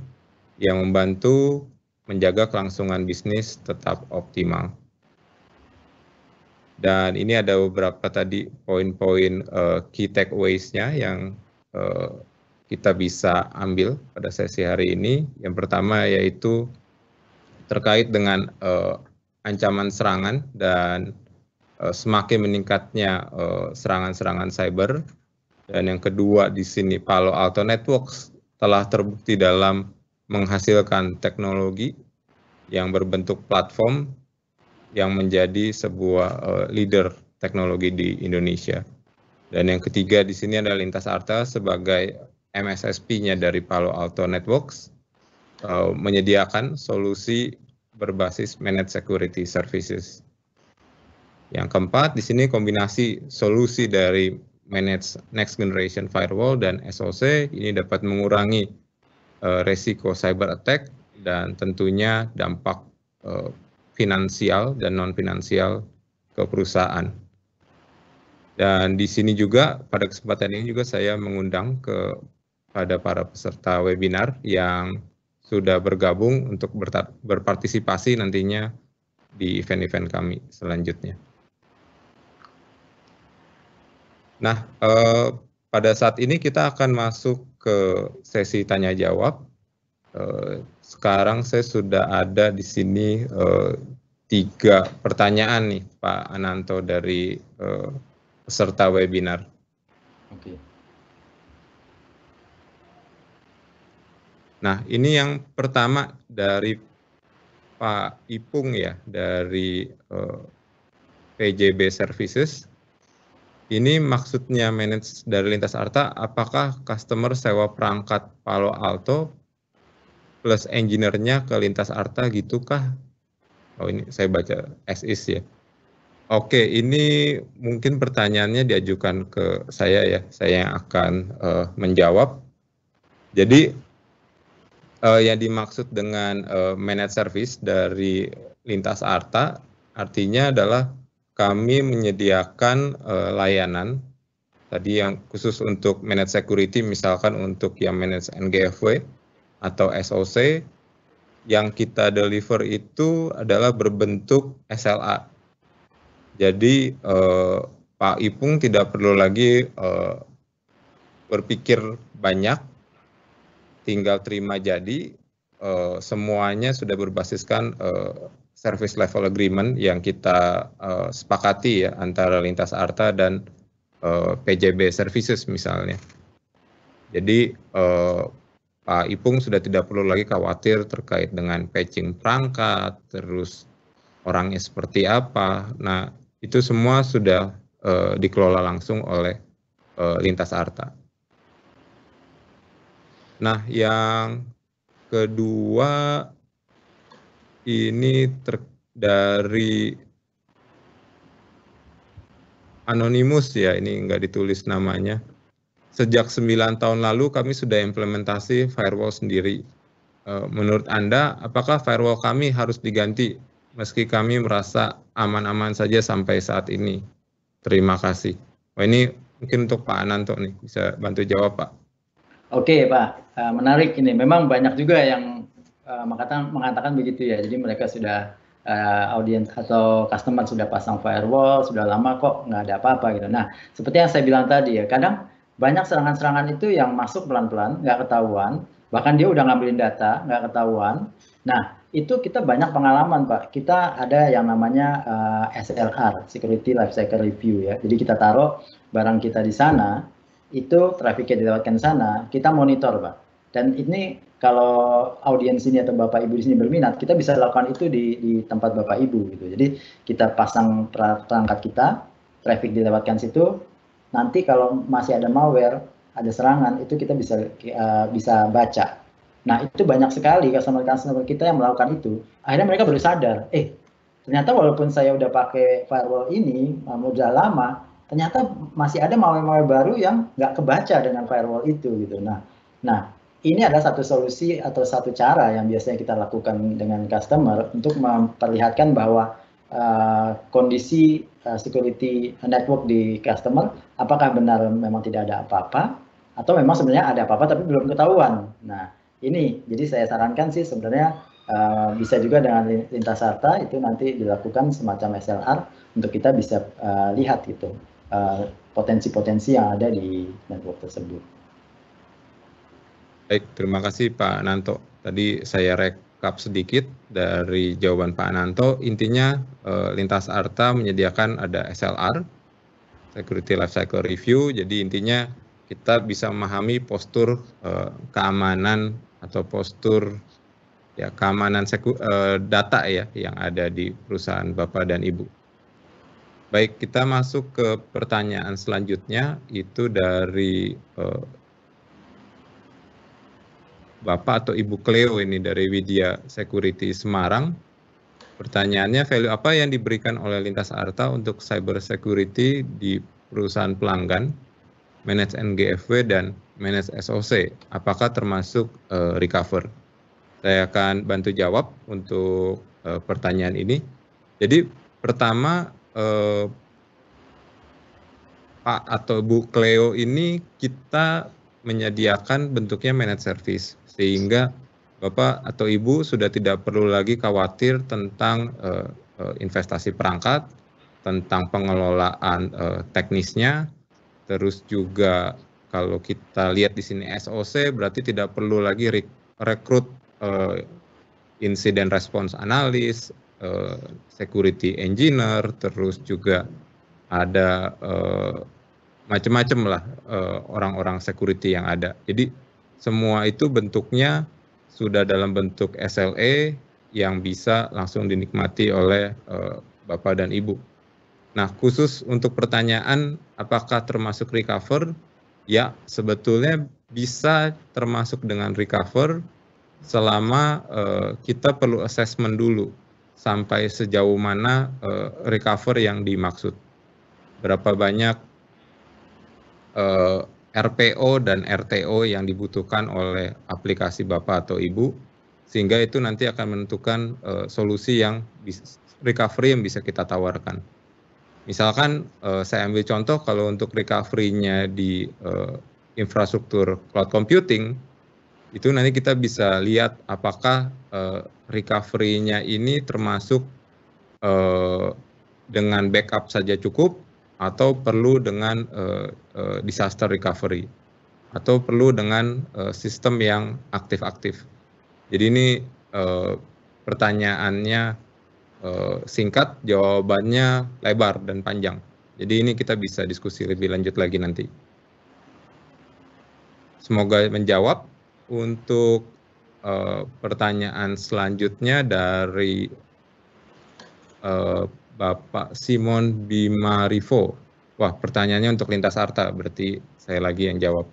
S3: yang membantu menjaga kelangsungan bisnis tetap optimal. Dan ini ada beberapa tadi poin-poin key takeaways-nya yang kita bisa ambil pada sesi hari ini. Yang pertama yaitu terkait dengan ancaman serangan dan semakin meningkatnya serangan-serangan cyber. Dan yang kedua di sini Palo Alto Networks telah terbukti dalam menghasilkan teknologi yang berbentuk platform yang menjadi sebuah leader teknologi di Indonesia. Dan yang ketiga di sini adalah Lintas Arta sebagai MSSP-nya dari Palo Alto Networks menyediakan solusi berbasis Managed Security Services. Yang keempat, di sini kombinasi solusi dari Managed Next Generation Firewall dan SOC ini dapat mengurangi resiko cyber attack dan tentunya dampak finansial dan non-finansial ke perusahaan. Dan di sini juga pada kesempatan ini juga saya mengundang kepada para peserta webinar yang sudah bergabung untuk berpartisipasi nantinya di event-event kami selanjutnya. Nah, pada saat ini kita akan masuk ke sesi tanya jawab. Sekarang saya sudah ada di sini 3 pertanyaan nih Pak Ananto dari peserta webinar.
S4: Oke.
S3: Nah, ini yang pertama dari Pak Ipung ya, dari PJB Services. Ini maksudnya manage dari Lintas Arta, apakah customer sewa perangkat Palo Alto plus engineer-nya ke Lintas Arta gitukah? Oh ini saya baca as is ya. Oke, ini mungkin pertanyaannya diajukan ke saya ya, saya yang akan menjawab. Jadi yang dimaksud dengan managed service dari Lintas Arta artinya adalah kami menyediakan layanan tadi yang khusus untuk managed security, misalkan untuk yang managed NGFW atau SOC, yang kita deliver itu adalah berbentuk SLA. Jadi Pak Ipung tidak perlu lagi berpikir banyak, tinggal terima jadi, semuanya sudah berbasiskan service level agreement yang kita sepakati ya antara Lintas Arta dan PJB Services misalnya. Jadi Pak Ipung sudah tidak perlu lagi khawatir terkait dengan patching perangkat, terus orangnya seperti apa. Nah, itu semua sudah dikelola langsung oleh Lintas Arta. Nah, yang kedua ini dari Anonymous ya, ini nggak ditulis namanya. Sejak 9 tahun lalu kami sudah implementasi firewall sendiri. Menurut Anda, apakah firewall kami harus diganti meski kami merasa aman-aman saja sampai saat ini? Terima kasih. Oh, ini mungkin untuk Pak Ananto nih, bisa bantu jawab Pak.
S4: Oke Pak, menarik ini. Memang banyak juga yang mengatakan begitu ya. Jadi mereka sudah audiens atau customer sudah pasang firewall, sudah lama kok nggak ada apa-apa gitu. Nah, seperti yang saya bilang tadi ya, kadang banyak serangan-serangan itu yang masuk pelan-pelan, nggak ketahuan, bahkan dia udah ngambilin data, nggak ketahuan. Nah, itu kita banyak pengalaman, Pak. Kita ada yang namanya SLR, Security Lifecycle Review ya. Jadi kita taruh barang kita di sana, itu trafficnya dilewatkan di sana, kita monitor, Pak. Dan ini kalau audiens ini atau Bapak Ibu di sini berminat, kita bisa lakukan itu di tempat Bapak Ibu gitu. Jadi kita pasang perangkat kita, traffic dilewatkan situ. Nanti kalau masih ada malware, ada serangan, itu kita bisa baca. Nah, itu banyak sekali customer kita yang melakukan itu. Akhirnya mereka baru sadar, ternyata walaupun saya udah pakai firewall ini, udah lama, ternyata masih ada malware-malware baru yang nggak kebaca dengan firewall itu gitu. Nah, ini adalah satu solusi atau satu cara yang biasanya kita lakukan dengan customer untuk memperlihatkan bahwa kondisi security network di customer, apakah benar memang tidak ada apa-apa, atau memang sebenarnya ada apa-apa tapi belum ketahuan. Nah, ini jadi saya sarankan sih sebenarnya bisa juga dengan lintas sarta itu nanti dilakukan semacam SLR untuk kita bisa lihat gitu potensi-potensi yang ada di network tersebut.
S3: Baik, terima kasih Pak Nanto. Tadi saya rekap sedikit dari jawaban Pak Nanto. Intinya lintas arta menyediakan ada SLR, Security Lifecycle Review. Jadi intinya kita bisa memahami postur keamanan atau postur ya keamanan data ya yang ada di perusahaan Bapak dan Ibu. Baik, kita masuk ke pertanyaan selanjutnya, itu dari Bapak atau Ibu Cleo ini dari Widya Security Semarang. Pertanyaannya, value apa yang diberikan oleh lintas arta untuk cyber security di perusahaan pelanggan, manage NGFW dan manage SOC? Apakah termasuk recover? Saya akan bantu jawab untuk pertanyaan ini. Jadi pertama, Pak atau Bu Cleo ini kita menyediakan bentuknya managed service, sehingga Bapak atau Ibu sudah tidak perlu lagi khawatir tentang investasi perangkat, tentang pengelolaan teknisnya, terus juga kalau kita lihat di sini SOC berarti tidak perlu lagi rekrut incident response analyst, security engineer, terus juga ada macam-macam lah orang-orang security yang ada. Jadi semua itu bentuknya sudah dalam bentuk SLA yang bisa langsung dinikmati oleh Bapak dan Ibu. Nah, khusus untuk pertanyaan apakah termasuk recover? Ya, sebetulnya bisa termasuk dengan recover selama kita perlu assessment dulu sampai sejauh mana recover yang dimaksud. Berapa banyak RPO dan RTO yang dibutuhkan oleh aplikasi Bapak atau Ibu, sehingga itu nanti akan menentukan solusi yang recovery yang bisa kita tawarkan. Misalkan saya ambil contoh kalau untuk recovery-nya di infrastruktur cloud computing, itu nanti kita bisa lihat apakah recovery-nya ini termasuk dengan backup saja cukup, atau perlu dengan disaster recovery, atau perlu dengan sistem yang aktif-aktif. Jadi ini pertanyaannya singkat, jawabannya lebar dan panjang. Jadi ini kita bisa diskusi lebih lanjut lagi nanti. Semoga menjawab. Untuk pertanyaan selanjutnya dari Bapak Simon Bimarivo. Wah, pertanyaannya untuk lintas arta, berarti saya lagi yang jawab.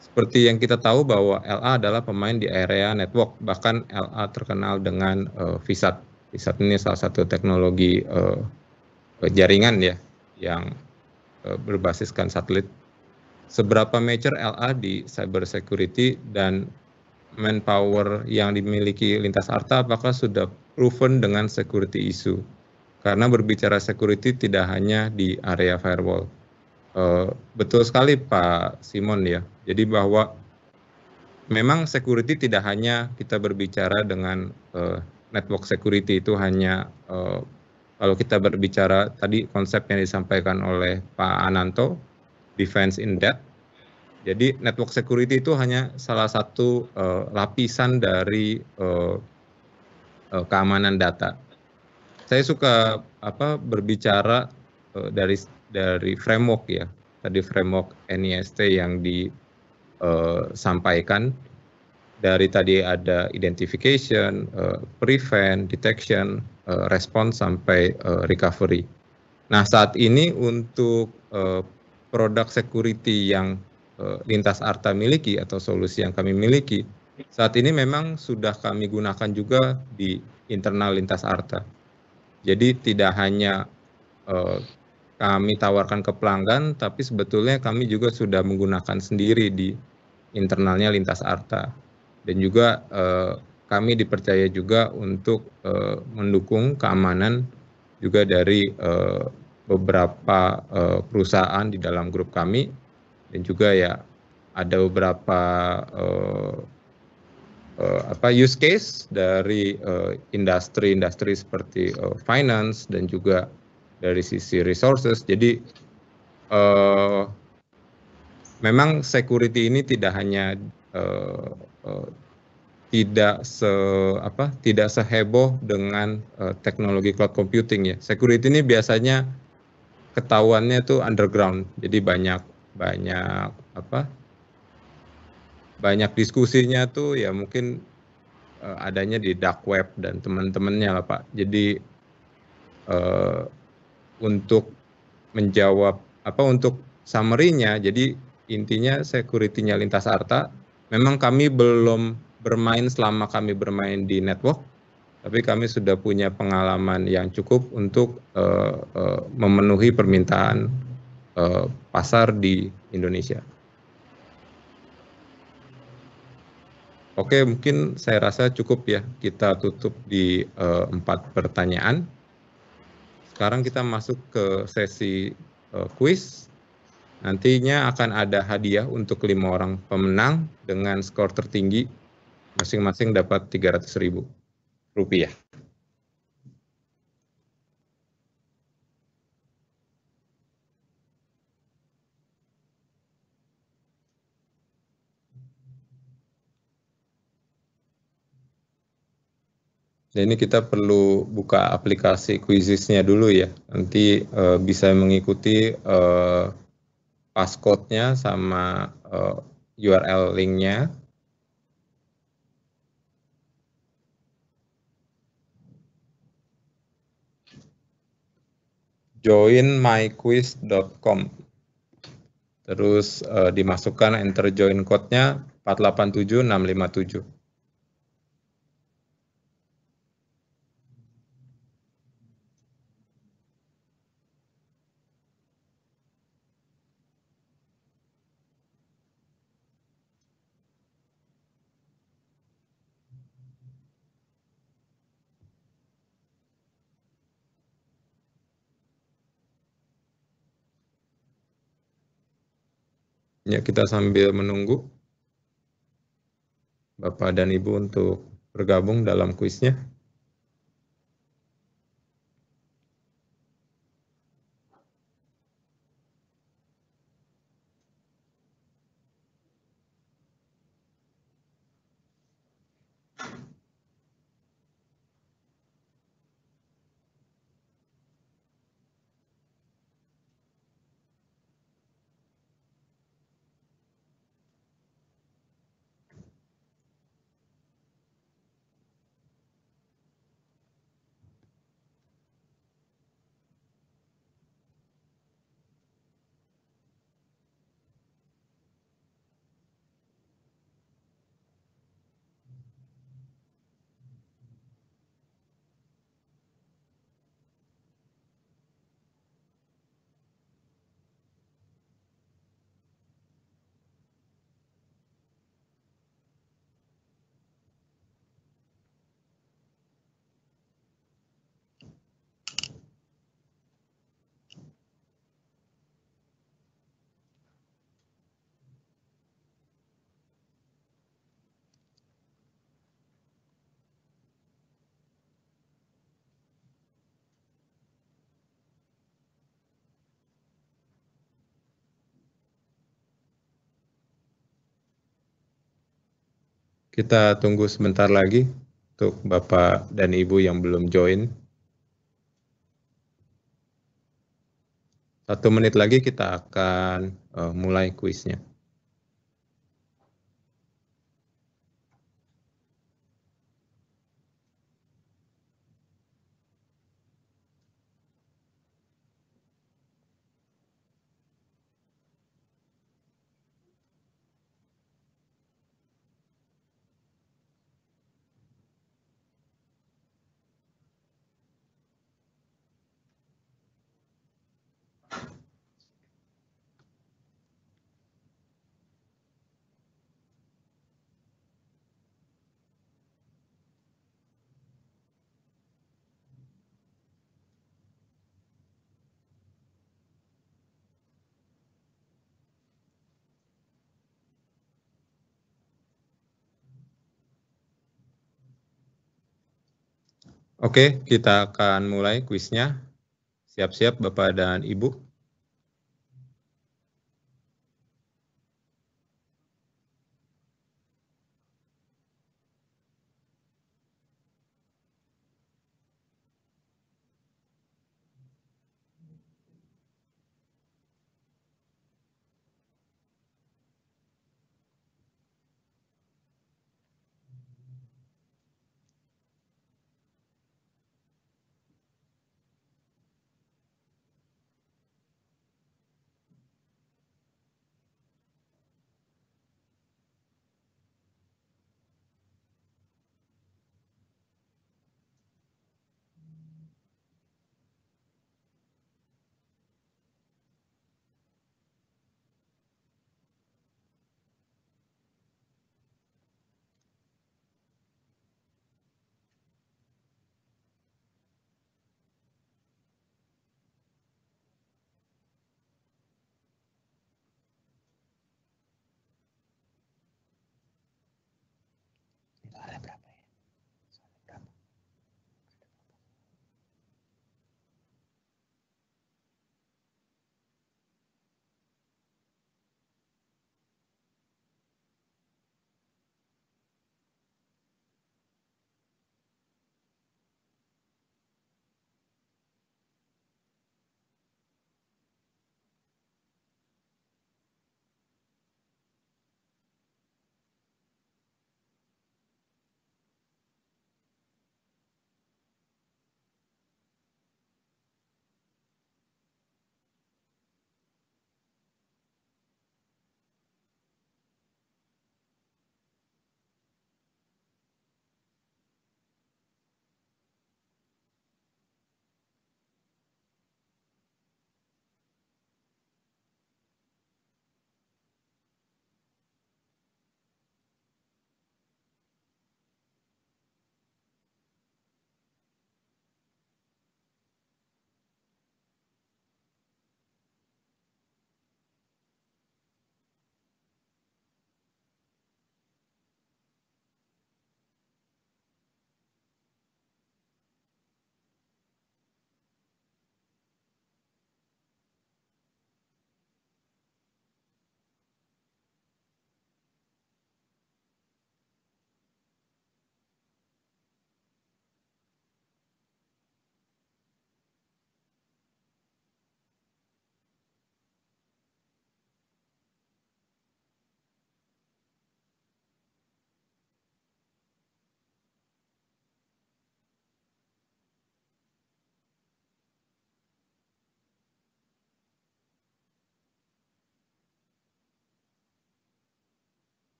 S3: Seperti yang kita tahu bahwa LA adalah pemain di area network, bahkan LA terkenal dengan VSAT. VSAT ini salah satu teknologi jaringan ya, yang berbasiskan satelit. Seberapa mature LA di cyber security dan manpower yang dimiliki lintas arta, apakah sudah proven dengan security issue? Karena berbicara security tidak hanya di area firewall. Betul sekali Pak Simon ya. Jadi bahwa memang security tidak hanya kita berbicara dengan network security, itu hanya kalau kita berbicara tadi konsep yang disampaikan oleh Pak Ananto, defense in depth, Jadi network security itu hanya salah satu lapisan dari keamanan data. Saya suka berbicara dari framework ya. Tadi framework NIST yang disampaikan. Dari tadi ada identification, prevent, detection, response sampai recovery. Nah, saat ini untuk produk security yang Lintas Arta miliki atau solusi yang kami miliki, saat ini memang sudah kami gunakan juga di internal Lintas Arta. Jadi tidak hanya kami tawarkan ke pelanggan, tapi sebetulnya kami juga sudah menggunakan sendiri di internalnya Lintas Arta. Dan juga kami dipercaya juga untuk mendukung keamanan juga dari beberapa perusahaan di dalam grup kami, dan juga ya ada beberapa use case dari industri seperti finance dan juga dari sisi resources. Jadi memang security ini tidak hanya tidak seheboh dengan teknologi cloud computing ya. Security ini biasanya ketahuannya tuh underground. Jadi banyak diskusinya tuh ya mungkin adanya di dark web dan teman-temannya lah Pak. Jadi untuk menjawab untuk summary-nya, jadi intinya security-nya Lintas Arta, memang kami belum bermain selama kami bermain di network, tapi kami sudah punya pengalaman yang cukup untuk memenuhi permintaan pasar di Indonesia. Oke, mungkin saya rasa cukup ya, kita tutup di 4 pertanyaan. Sekarang kita masuk ke sesi quiz. Nantinya akan ada hadiah untuk 5 orang pemenang dengan skor tertinggi, masing-masing dapat Rp300.000. Dan ini kita perlu buka aplikasi Quizizz-nya dulu ya. Nanti bisa mengikuti passcode-nya sama URL link-nya. joinmyquiz.com. Terus dimasukkan enter join code-nya 487657. Ya, kita sambil menunggu Bapak dan Ibu untuk bergabung dalam kuisnya. Kita tunggu sebentar lagi untuk Bapak dan Ibu yang belum join. 1 menit lagi kita akan mulai kuisnya. Oke, kita akan mulai kuisnya. Siap-siap Bapak dan Ibu.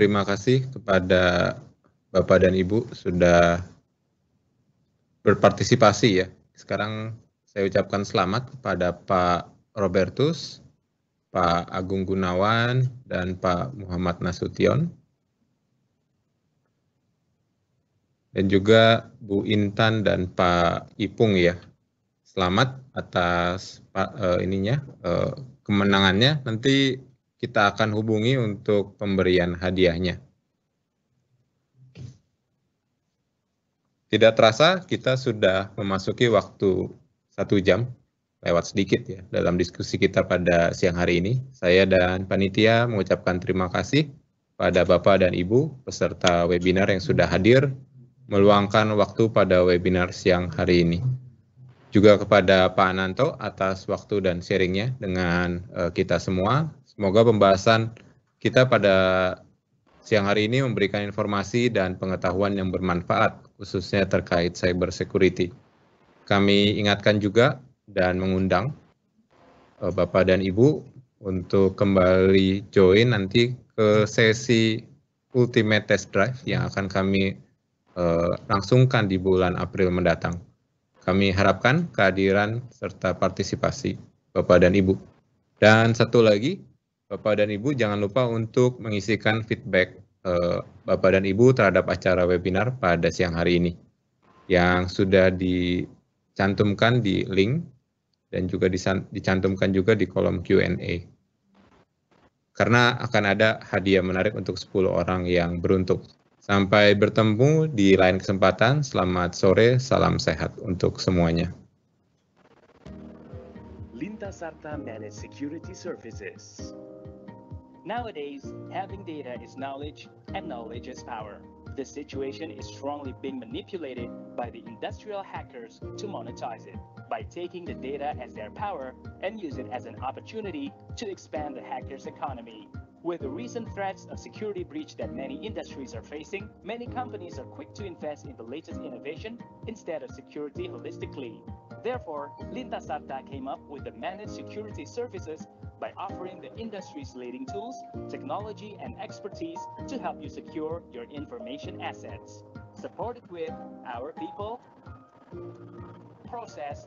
S3: terima kasih kepada Bapak dan Ibu sudah berpartisipasi ya. Sekarang saya ucapkan selamat kepada Pak Robertus, Pak Agung Gunawan, dan Pak Muhammad Nasution. Dan juga Bu Intan dan Pak Ipung ya. Selamat atas kemenangannya. Nanti kita akan hubungi untuk pemberian hadiahnya. Tidak terasa kita sudah memasuki waktu 1 jam, lewat sedikit ya dalam diskusi kita pada siang hari ini. Saya dan panitia mengucapkan terima kasih pada Bapak dan Ibu peserta webinar yang sudah hadir, meluangkan waktu pada webinar siang hari ini. Juga kepada Pak Ananto atas waktu dan sharingnya dengan kita semua. Semoga pembahasan kita pada siang hari ini memberikan informasi dan pengetahuan yang bermanfaat, khususnya terkait cyber security. Kami ingatkan juga dan mengundang Bapak dan Ibu untuk kembali join nanti ke sesi Ultimate Test Drive yang akan kami langsungkan di bulan April mendatang. Kami harapkan kehadiran serta partisipasi Bapak dan Ibu. Dan satu lagi, Bapak dan Ibu jangan lupa untuk mengisikan feedback Bapak dan Ibu terhadap acara webinar pada siang hari ini yang sudah dicantumkan di link dan juga dicantumkan juga di kolom Q&A. Karena akan ada hadiah menarik untuk 10 orang yang beruntung. Sampai bertemu di lain kesempatan. Selamat sore, salam sehat untuk semuanya.
S5: Lintasarta Managed Security Services. Nowadays, having data is knowledge, and knowledge is power. The situation is strongly being manipulated by the industrial hackers to monetize it by taking the data as their power and use it as an opportunity to expand the hackers' economy. With the recent threats of security breach that many industries are facing, many companies are quick to invest in the latest innovation instead of security holistically. Therefore, Lintasarta came up with the managed security services by offering the industry's leading tools, technology, and expertise to help you secure your information assets. Supported with our people, process,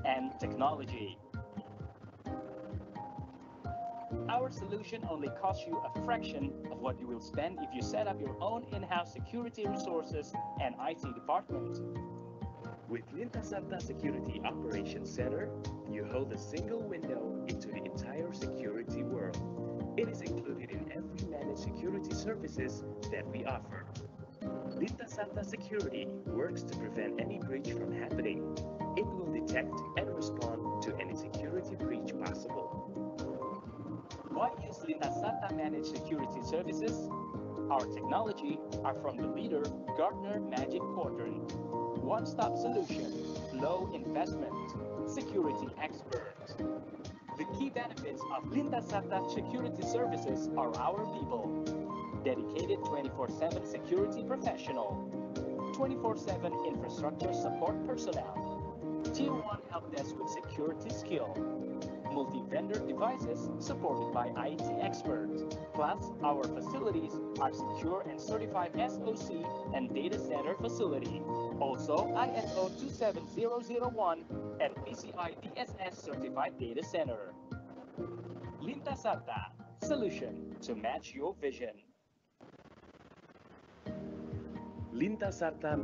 S5: and technology. Our solution only costs you a fraction of what you will spend if you set up your own in-house security resources and IT department. With Lintasarta Security Operations Center, you hold a single window into the entire security world. It is included in every managed security services that we offer. Lintasarta Security works to prevent any breach from happening. It will detect and respond to any security breach possible. Why use Lintasarta Managed Security Services? Our technology are from the leader Gartner Magic Quadrant. One-stop solution, low investment, security expert. The key benefits of Lintasarta Security Services are our people. Dedicated 24/7 security professional, 24/7 infrastructure support personnel, Tier 1 help desk with security skill, multi-vendor devices supported by IT experts. Plus, our facilities are secure and certified SOC and data center facility. Also, ISO 27001 and PCI DSS certified data center. Lintasarta, solution to match your vision. Lintasarta